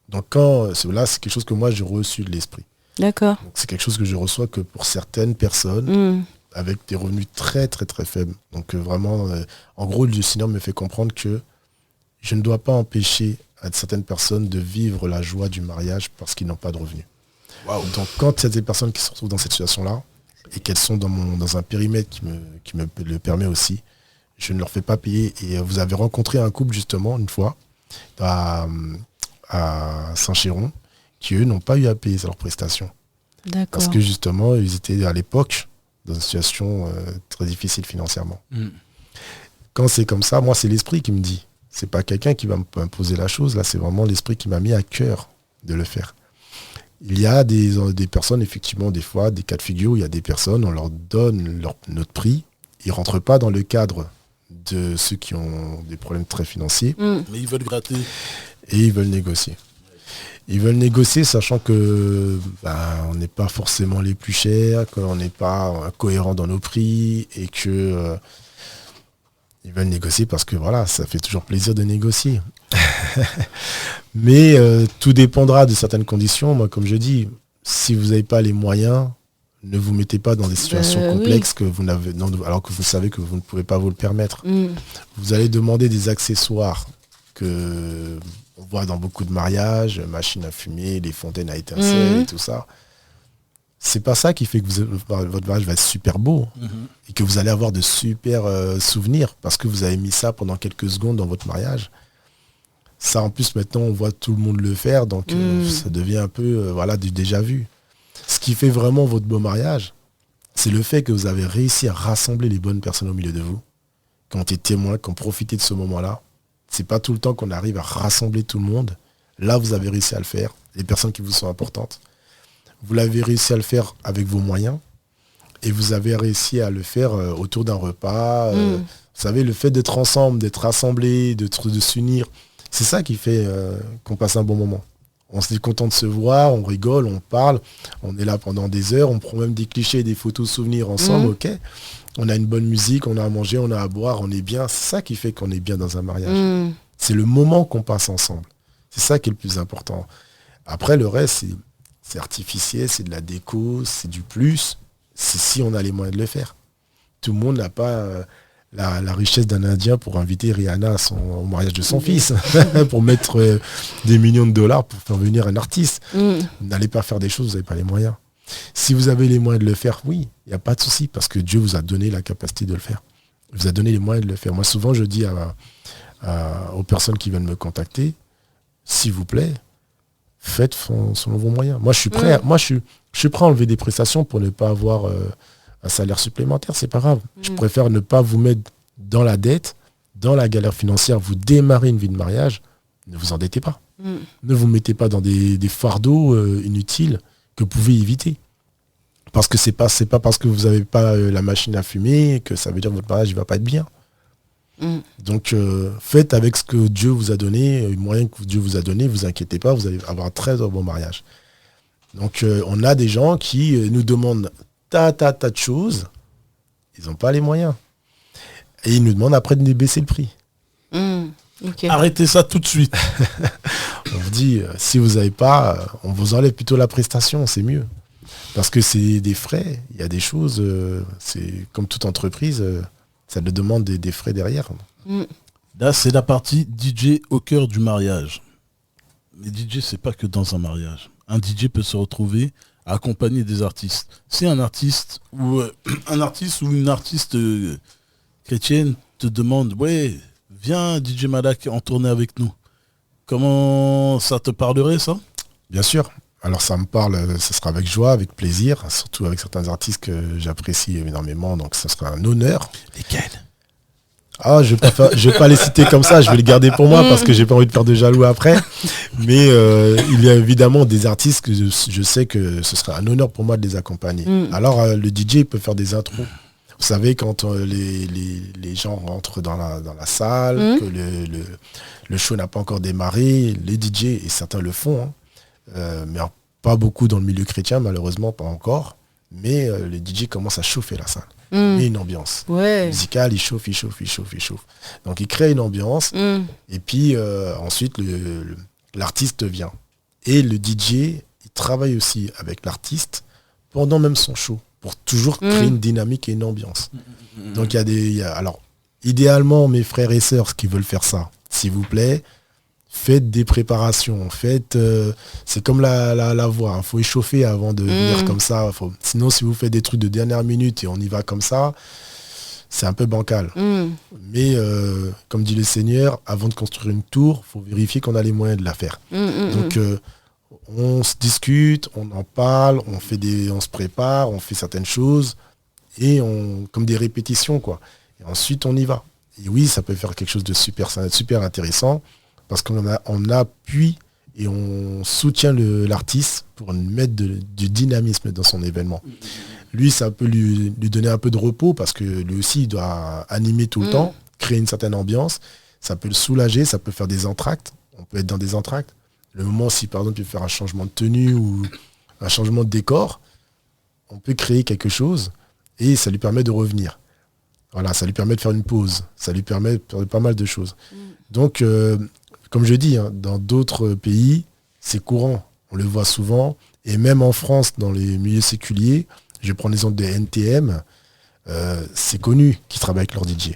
Donc là, c'est quelque chose que moi j'ai reçu de l'esprit. D'accord. Donc, c'est quelque chose que je reçois que pour certaines personnes avec des revenus très très très faibles. Donc vraiment, en gros, le Seigneur me fait comprendre que je ne dois pas empêcher à certaines personnes de vivre la joie du mariage parce qu'ils n'ont pas de revenus. Wow. Donc quand il y a des personnes qui se retrouvent dans cette situation-là et qu'elles sont dans un périmètre qui me le permet aussi, je ne leur fais pas payer. Et vous avez rencontré un couple justement une fois à Saint-Chéron qui eux n'ont pas eu à payer leurs prestations. D'accord. Parce que justement, ils étaient à l'époque dans une situation très difficile financièrement. Quand c'est comme ça, moi c'est l'esprit qui me dit. C'est pas quelqu'un qui va m'imposer la chose, là c'est vraiment l'esprit qui m'a mis à cœur de le faire. Il y a des personnes, effectivement, des fois, des cas de figure où il y a des personnes, on leur donne notre prix, ils ne rentrent pas dans le cadre de ceux qui ont des problèmes très financiers. Mais ils veulent gratter. Et ils veulent négocier. Ils veulent négocier sachant que on n'est pas forcément les plus chers, qu'on n'est pas cohérent dans nos prix et que ils veulent négocier parce que voilà, ça fait toujours plaisir de négocier. Mais tout dépendra de certaines conditions. Moi, comme je dis, si vous n'avez pas les moyens, ne vous mettez pas dans des situations complexes que vous n'avez, alors que vous savez que vous ne pouvez pas vous le permettre. Vous allez demander des accessoires que on voit dans beaucoup de mariages, machines à fumer, les fontaines à étincelles et tout ça. C'est pas ça qui fait que votre mariage va être super beau et que vous allez avoir de super souvenirs parce que vous avez mis ça pendant quelques secondes dans votre mariage. Ça, en plus, maintenant, on voit tout le monde le faire, donc ça devient un peu du déjà vu. Ce qui fait vraiment votre beau mariage, c'est le fait que vous avez réussi à rassembler les bonnes personnes au milieu de vous, qui ont été témoins, qui ont profité de ce moment-là. C'est pas tout le temps qu'on arrive à rassembler tout le monde. Là, vous avez réussi à le faire, les personnes qui vous sont importantes. Vous l'avez réussi à le faire avec vos moyens et vous avez réussi à le faire autour d'un repas. Vous savez, le fait d'être ensemble, d'être rassemblés, de s'unir, c'est ça qui fait qu'on passe un bon moment. On se dit content de se voir, on rigole, on parle, on est là pendant des heures, on prend même des clichés, des photos souvenirs ensemble, ok. On a une bonne musique, on a à manger, on a à boire, on est bien. C'est ça qui fait qu'on est bien dans un mariage. C'est le moment qu'on passe ensemble. C'est ça qui est le plus important. Après, le reste, c'est artificiel, c'est de la déco, c'est du plus. C'est si on a les moyens de le faire. Tout le monde n'a pas la richesse d'un Indien pour inviter Rihanna au mariage de son fils, pour mettre des millions de dollars pour faire venir un artiste. N'allez pas faire des choses, vous n'avez pas les moyens. Si vous avez les moyens de le faire, oui, il n'y a pas de souci, parce que Dieu vous a donné la capacité de le faire. Il vous a donné les moyens de le faire. Moi, souvent, je dis aux personnes qui viennent me contacter, s'il vous plaît, faites selon vos moyens. Moi, je suis prêt. Moi, je suis prêt à enlever des prestations pour ne pas avoir un salaire supplémentaire. C'est pas grave. Je préfère ne pas vous mettre dans la dette dans la galère financière, vous démarrez une vie de mariage, ne vous endettez pas. Ne vous mettez pas dans des fardeaux inutiles que vous pouvez éviter. Parce que c'est pas parce que vous n'avez pas la machine à fumer que ça veut dire que votre mariage ne va pas être bien. Donc faites avec ce que Dieu vous a donné, les moyens que Dieu vous a donné, vous inquiétez pas, vous allez avoir un très bon mariage. Donc on a des gens qui nous demandent tas de choses, ils n'ont pas les moyens. Et ils nous demandent après de baisser le prix. Okay. Arrêtez ça tout de suite. On vous dit, si vous n'avez pas, on vous enlève plutôt la prestation, c'est mieux. Parce que c'est des frais, il y a des choses, c'est comme toute entreprise, ça le demande des frais derrière. Là, c'est la partie DJ au cœur du mariage. Mais DJ, c'est pas que dans un mariage. Un DJ peut se retrouver à accompagner des artistes. Si un artiste ou une artiste chrétienne te demande, ouais, viens DJ Malak en tournée avec nous. Comment ça te parlerait, ça? Bien sûr. Alors ça me parle, ce sera avec joie, avec plaisir, surtout avec certains artistes que j'apprécie énormément, donc ça sera un honneur. Lesquels? Ah, je vais pas les citer comme ça, je vais les garder pour moi parce que j'ai pas envie de faire de jaloux après. Mais il y a évidemment des artistes que je sais que ce serait un honneur pour moi de les accompagner. Alors le DJ peut faire des intros. Vous savez, quand les gens rentrent dans la salle, que le show n'a pas encore démarré, les DJ, et certains le font, mais pas beaucoup dans le milieu chrétien, malheureusement, pas encore. Mais les DJ commencent à chauffer la salle. Et une ambiance musicale, il chauffe. Donc il crée une ambiance, et puis ensuite l'artiste vient. Et le DJ, il travaille aussi avec l'artiste pendant même son show, pour toujours créer une dynamique et une ambiance. Donc alors, idéalement, mes frères et sœurs qui veulent faire ça, s'il vous plaît, faites des préparations, c'est comme la voix, il faut échauffer avant de venir comme ça. Sinon, si vous faites des trucs de dernière minute et on y va comme ça, c'est un peu bancal. Mais comme dit le Seigneur, avant de construire une tour, il faut vérifier qu'on a les moyens de la faire. Donc, on se discute, on en parle, on se prépare, on fait certaines choses, et comme des répétitions, quoi. Et ensuite, on y va. Et oui, ça peut faire quelque chose de super intéressant, parce qu'on appuie et on soutient l'artiste pour mettre du dynamisme dans son événement. Lui, ça peut lui donner un peu de repos, parce que lui aussi, il doit animer tout le temps, créer une certaine ambiance. Ça peut le soulager, ça peut faire des entractes. On peut être dans des entractes. Le moment, si par exemple, il veut faire un changement de tenue ou un changement de décor, on peut créer quelque chose et ça lui permet de revenir. Voilà, ça lui permet de faire une pause. Ça lui permet de faire pas mal de choses. Donc, comme je dis, dans d'autres pays, c'est courant. On le voit souvent. Et même en France, dans les milieux séculiers, je prends l'exemple des NTM, c'est connu qu'ils travaillent avec leur DJ.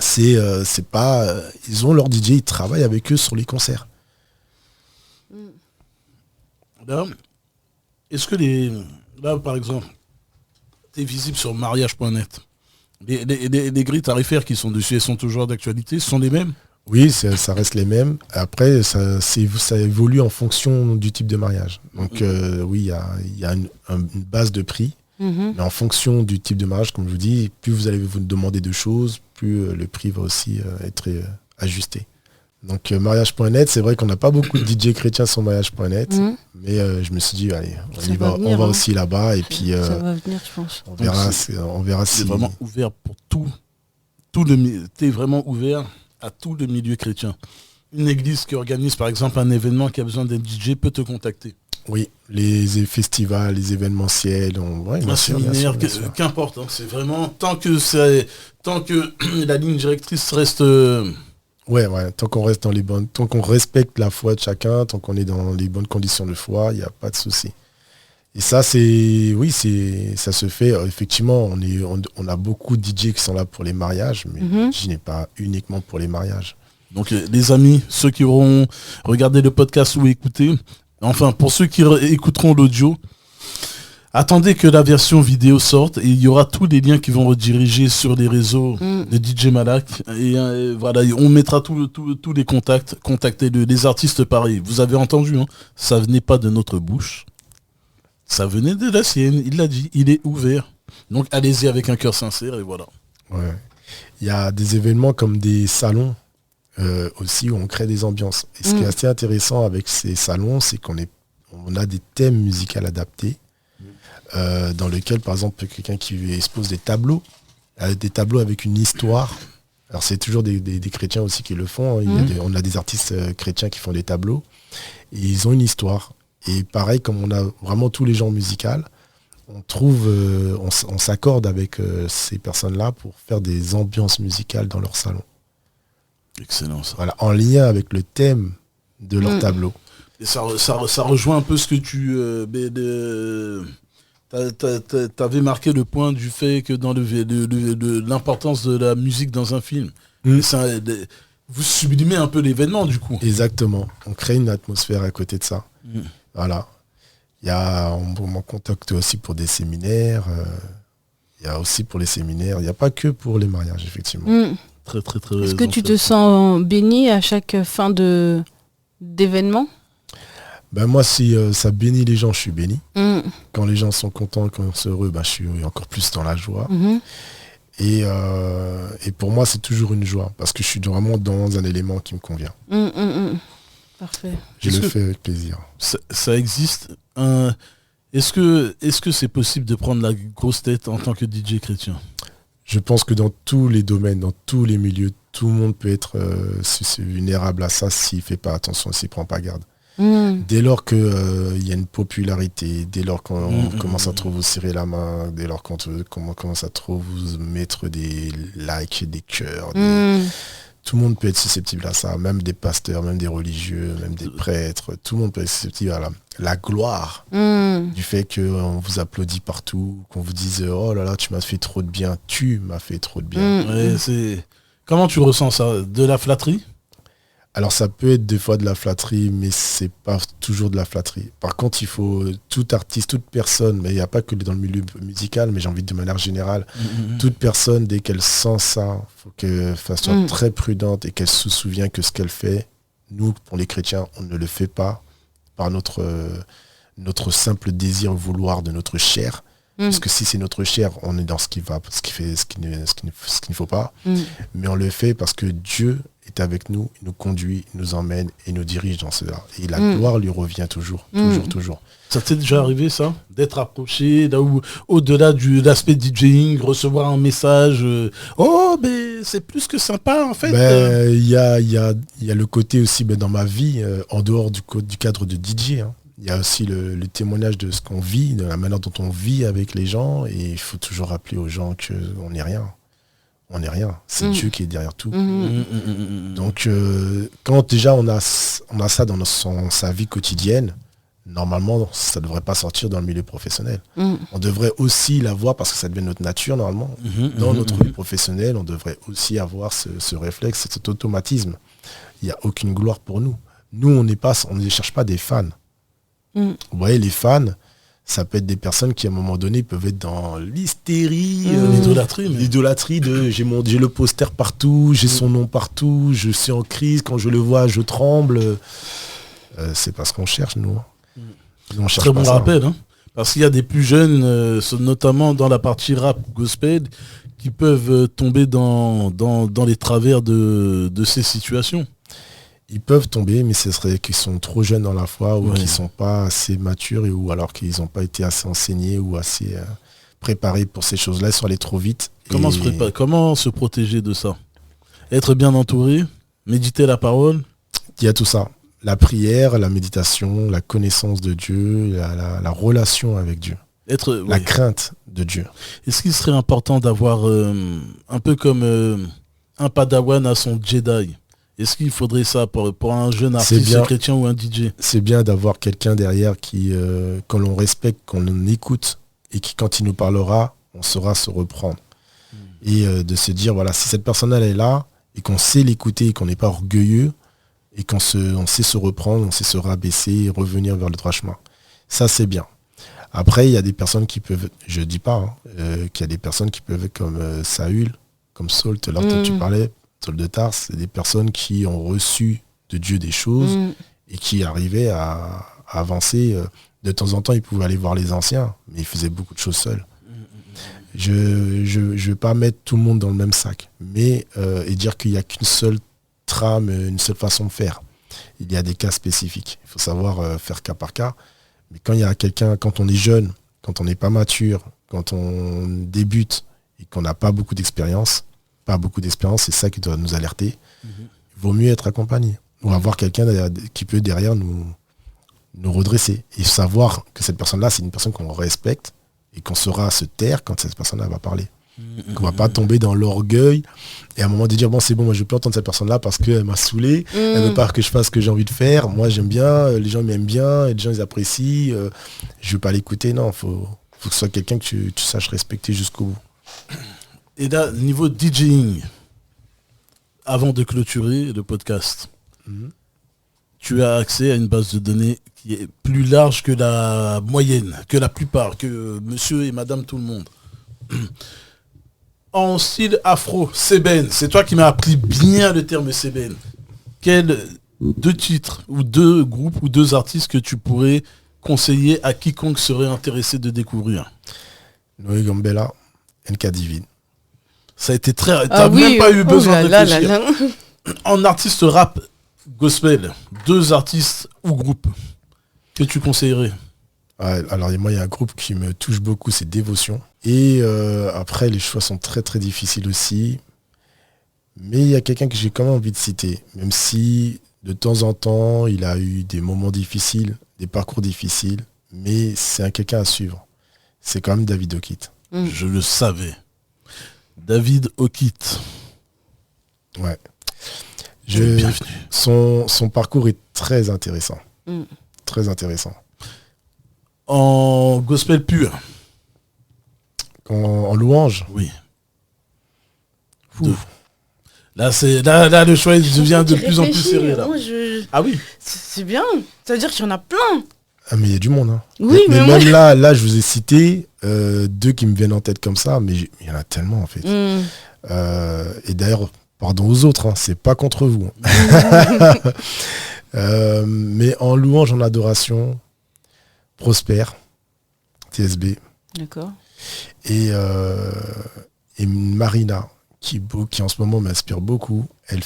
C'est pas... ils ont leur DJ, ils travaillent avec eux sur les concerts. Là, est-ce que là, par exemple, tu es visible sur mariage.net. Les grilles tarifaires qui sont dessus, elles sont toujours d'actualité, ce sont les mêmes? Oui, ça reste les mêmes. Après, ça évolue en fonction du type de mariage. Donc oui, il y a une base de prix. Mais en fonction du type de mariage, comme je vous dis, plus vous allez vous demander de choses, plus le prix va aussi être ajusté. Donc mariage.net, c'est vrai qu'on n'a pas beaucoup de DJ chrétiens sur mariage.net, mais je me suis dit, allez, on va aussi là-bas, et puis ça va venir, je pense. On verra si... C'est vraiment ouvert pour t'es vraiment ouvert à tout le milieu chrétien. Une église qui organise par exemple un événement qui a besoin d'un DJ peut te contacter. Oui, les festivals, les événementiels, un séminaire, qu'importe, hein, c'est vraiment tant que la ligne directrice reste... Ouais, tant qu'on reste tant qu'on respecte la foi de chacun, tant qu'on est dans les bonnes conditions de foi, il n'y a pas de souci. Et ça, ça se fait. Effectivement, on a beaucoup de DJ qui sont là pour les mariages, mais je n'ai pas uniquement pour les mariages. Donc les amis, ceux qui auront regardé le podcast ou écouté, enfin pour ceux qui écouteront l'audio, attendez que la version vidéo sorte et il y aura tous les liens qui vont rediriger sur les réseaux de DJ Malak. Et voilà, on mettra tous les contacts. Contactez les artistes pareils. Vous avez entendu, hein, ça venait pas de notre bouche. Ça venait de la sienne. Il l'a dit, il est ouvert. Donc allez-y avec un cœur sincère et voilà. Ouais. Il y a des événements comme des salons aussi où on crée des ambiances. Et ce qui est assez intéressant avec ces salons, c'est qu'on a des thèmes musicaux adaptés dans lesquels, par exemple, quelqu'un qui expose des tableaux avec une histoire. Alors c'est toujours des chrétiens aussi qui le font. On a des artistes chrétiens qui font des tableaux et ils ont une histoire. Et pareil, comme on a vraiment tous les genres musicaux, on s'accorde avec ces personnes-là pour faire des ambiances musicales dans leur salon. Excellent ça. Voilà, en lien avec le thème de leur tableau. Et ça rejoint un peu ce que tu... t'avais marqué le point du fait que dans l'importance de la musique dans un film. Vous sublimez un peu l'événement du coup. Exactement. On crée une atmosphère à côté de ça. Voilà. On m'en contacte aussi pour des séminaires. Il y a aussi pour les séminaires. Il n'y a pas que pour les mariages, effectivement. Très, très, très. Est-ce que tu te sens béni à chaque fin d'événement ? Ben moi, si ça bénit les gens, je suis béni. Quand les gens sont contents, quand ils sont heureux, je suis encore plus dans la joie. Et pour moi, c'est toujours une joie, parce que je suis vraiment dans un élément qui me convient. Parfait. Je le fais avec plaisir. Ça existe. Est-ce que c'est possible de prendre la grosse tête en tant que DJ chrétien ? Je pense que dans tous les domaines, dans tous les milieux, tout le monde peut être vulnérable à ça s'il ne fait pas attention, s'il ne prend pas garde. Dès lors qu'il y a une popularité, dès lors qu'on commence à trop vous serrer la main, dès lors qu'on commence à trop vous mettre des likes, des cœurs, tout le monde peut être susceptible à ça, même des pasteurs, même des religieux, même des prêtres, tout le monde peut être susceptible à la gloire du fait qu'on vous applaudit partout, qu'on vous dise « Oh là là, tu m'as fait trop de bien, tu m'as fait trop de bien ». Comment tu ressens ça ? De la flatterie ? Alors ça peut être des fois de la flatterie, mais c'est pas toujours de la flatterie. Par contre, il faut tout artiste, toute personne, mais il n'y a pas que dans le milieu musical, mais j'ai envie de manière générale, toute personne, dès qu'elle sent ça, il faut qu'elle soit très prudente et qu'elle se souvienne que ce qu'elle fait, nous, pour les chrétiens, on ne le fait pas par notre simple désir vouloir de notre chair. Parce que si c'est notre chair, on est dans ce qu'il ne faut pas. Mais on le fait parce que Dieu est avec nous, il nous conduit, il nous emmène et nous dirige dans cela. Et la gloire lui revient toujours. Ça t'est déjà arrivé ça ? D'être approché, là où, au-delà de l'aspect DJing, recevoir un message c'est plus que sympa en fait. Il y a le côté aussi dans ma vie, en dehors du cadre de DJ. Il y a aussi le témoignage de ce qu'on vit, de la manière dont on vit avec les gens. Et il faut toujours rappeler aux gens qu'on n'est rien. On n'est rien. C'est Dieu qui est derrière tout. Donc, quand déjà on a ça dans sa vie quotidienne, normalement, ça ne devrait pas sortir dans le milieu professionnel. On devrait aussi l'avoir, parce que ça devient notre nature, normalement. Dans notre vie professionnelle, on devrait aussi avoir ce réflexe, cet automatisme. Il n'y a aucune gloire pour nous. Nous, on ne cherche pas des fans. Vous voyez, les fans, ça peut être des personnes qui à un moment donné peuvent être dans l'hystérie, l'idolâtrie de j'ai le poster partout, j'ai son nom partout, je suis en crise, quand je le vois je tremble. C'est pas ce qu'on cherche, nous. On cherche très bon rappel, parce qu'il y a des plus jeunes, notamment dans la partie rap gospel, qui peuvent tomber dans les travers de ces situations. Ils peuvent tomber, mais ce serait qu'ils sont trop jeunes dans la foi ou qu'ils ne sont pas assez matures ou alors qu'ils n'ont pas été assez enseignés ou assez préparés pour ces choses-là. Ils sont allés trop vite. Comment se protéger de ça ? Être bien entouré, méditer la parole ? Il y a tout ça. La prière, la méditation, la connaissance de Dieu, la relation avec Dieu. La crainte de Dieu. Est-ce qu'il serait important d'avoir un peu comme un padawan à son Jedi ? Est-ce qu'il faudrait ça pour un jeune artiste chrétien ou un DJ ? C'est bien d'avoir quelqu'un derrière qu'on l'on respecte, qu'on écoute et qui, quand il nous parlera, on saura se reprendre. Et de se dire, voilà, si cette personne elle est là et qu'on sait l'écouter, qu'on n'est pas orgueilleux et on sait se reprendre, on sait se rabaisser et revenir vers le droit chemin. Ça, c'est bien. Après, il y a des personnes qui peuvent, je dis pas, qu'il y a des personnes qui peuvent être comme Saül, comme Saul, tout à l'heure tu parlais, Saul de Tarse, c'est des personnes qui ont reçu de Dieu des choses et qui arrivaient à avancer. De temps en temps, ils pouvaient aller voir les anciens, mais ils faisaient beaucoup de choses seuls. Je vais pas mettre tout le monde dans le même sac, mais et dire qu'il n'y a qu'une seule trame, une seule façon de faire. Il y a des cas spécifiques. Il faut savoir faire cas par cas. Mais quand il y a quelqu'un, quand on est jeune, quand on n'est pas mature, quand on débute et qu'on n'a pas beaucoup d'expérience, c'est ça qui doit nous alerter. Il vaut mieux être accompagné ou avoir quelqu'un qui peut derrière nous redresser et savoir que cette personne-là, c'est une personne qu'on respecte et qu'on saura se taire quand cette personne-là va parler. Qu'on va pas tomber dans l'orgueil et à un moment de dire bon c'est bon, moi je peux entendre cette personne-là parce qu'elle m'a saoulé, elle veut pas que je fasse ce que j'ai envie de faire, moi j'aime bien, les gens m'aiment bien, et les gens ils apprécient, je veux pas l'écouter, non, faut que ce soit quelqu'un que tu saches respecter jusqu'au bout. Et là, niveau DJing, avant de clôturer le podcast, tu as accès à une base de données qui est plus large que la moyenne, que la plupart, que monsieur et madame tout le monde. En style afro, Seben, c'est toi qui m'as appris bien le terme Seben. Quels 2 titres ou 2 groupes ou 2 artistes que tu pourrais conseiller à quiconque serait intéressé de découvrir? Noé Gambella, NK Divine. Ça a été très... T'as même pas eu besoin de réfléchir. En artiste rap gospel, 2 artistes ou groupes que tu conseillerais? Alors moi il y a un groupe qui me touche beaucoup, c'est Dévotion. Et après les choix sont très très difficiles aussi. Mais il y a quelqu'un que j'ai quand même envie de citer, même si de temps en temps il a eu des moments difficiles, des parcours difficiles, mais c'est quelqu'un à suivre. C'est quand même David O'Keefe. Je le savais. David O'Keefe. Ouais. Bienvenue. Son parcours est très intéressant. Très intéressant. En gospel pur. En louange. Oui. Là, le choix devient de plus en plus serré. Là. Ah oui. C'est bien. Ça veut dire qu'il y en a plein. Ah mais il y a du monde. Hein. Oui, mais même là, je vous ai cité 2 qui me viennent en tête comme ça, mais il y en a tellement en fait. Et d'ailleurs, pardon aux autres, hein, c'est pas contre vous. Mais en louange, en adoration, Prosper, TSB. D'accord. Et Marina, qui en ce moment m'inspire beaucoup. Elle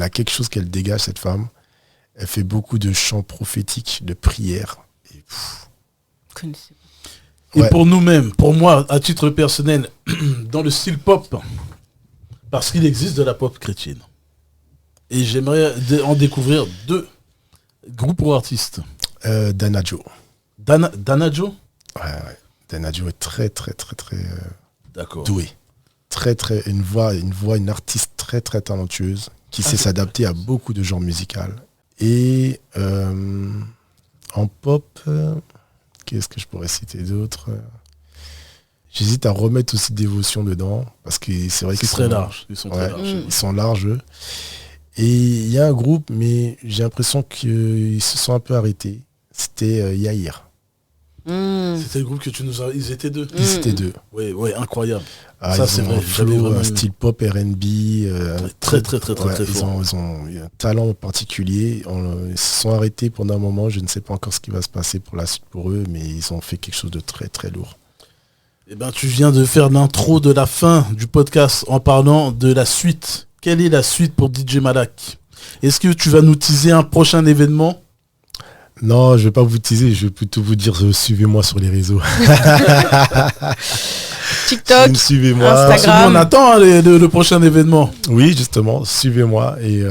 a quelque chose qu'elle dégage, cette femme. Elle fait beaucoup de chants prophétiques, de prières. Et pour nous-mêmes, pour moi, à titre personnel, dans le style pop, parce qu'il existe de la pop chrétienne. Et j'aimerais en découvrir 2 groupes ou artistes. Danajo. Danajo ? Ouais. Danajo est très, très, très, très d'accord. doué. Très, très, une artiste très, très talentueuse qui sait s'adapter à beaucoup de genres musicaux. Et en pop, qu'est-ce que je pourrais citer d'autre? J'hésite à remettre aussi Dévotion dedans, parce que c'est vrai qu'ils sont très larges. Ils sont larges. Et il y a un groupe, mais j'ai l'impression qu'ils se sont un peu arrêtés. C'était Yair. C'était le groupe que tu nous as... Ils étaient 2. Ils étaient 2. Oui, incroyable. Ça, c'est vrai. Un style pop R&B. Très fort. Ils ont un talent particulier. Ils se sont arrêtés pendant un moment. Je ne sais pas encore ce qui va se passer pour la suite pour eux, mais ils ont fait quelque chose de très, très lourd. Eh ben, tu viens de faire l'intro de la fin du podcast en parlant de la suite. Quelle est la suite pour DJ Malak? Est-ce que tu vas nous teaser un prochain événement? Non, je vais pas vous teaser, je vais plutôt vous dire suivez-moi sur les réseaux. TikTok, suivez-moi. Instagram. On attend le prochain événement. Oui, justement, suivez-moi et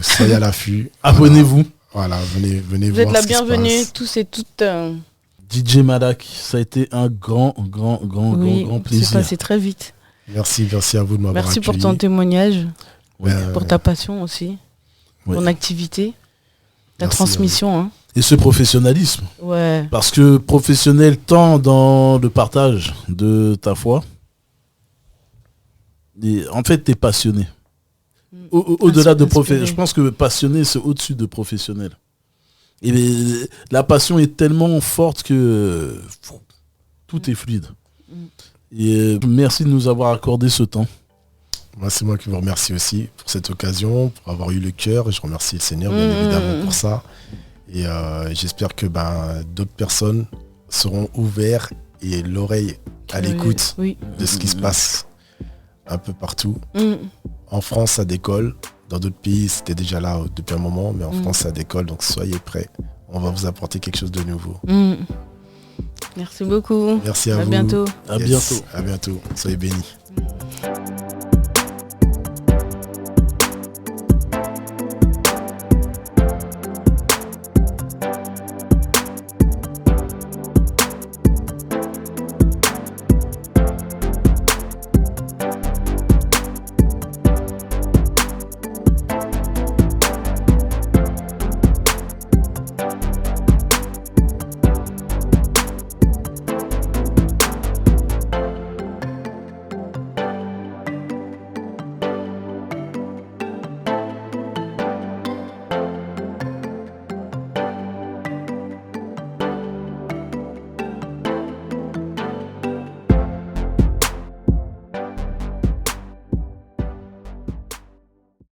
soyez à l'affût. Abonnez-vous. Voilà, venez vous voir. Vous êtes la bienvenue, tous et toutes. DJ Malak, ça a été un grand plaisir. C'est passé très vite. Merci à vous de m'avoir accueilli. Merci pour ton témoignage, pour ta passion aussi, ton activité, ta transmission. Hein. Et ce professionnalisme. Ouais. Parce que professionnel tant dans le partage de ta foi. Et en fait, tu es passionné. Au-delà de professionnel. Je pense que passionné, c'est au-dessus de professionnel. Et la passion est tellement forte que tout est fluide. Et merci de nous avoir accordé ce temps. Moi, c'est moi qui vous remercie aussi pour cette occasion, pour avoir eu le cœur. Et je remercie le Seigneur, bien évidemment, pour ça. Et j'espère que d'autres personnes seront ouvertes et l'oreille à l'écoute de ce qui se passe un peu partout. En France, ça décolle. Dans d'autres pays, c'était déjà là depuis un moment, mais en France, ça décolle. Donc soyez prêts. On va vous apporter quelque chose de nouveau. Merci beaucoup. Merci à vous. Bientôt. À bientôt. À bientôt. Soyez bénis.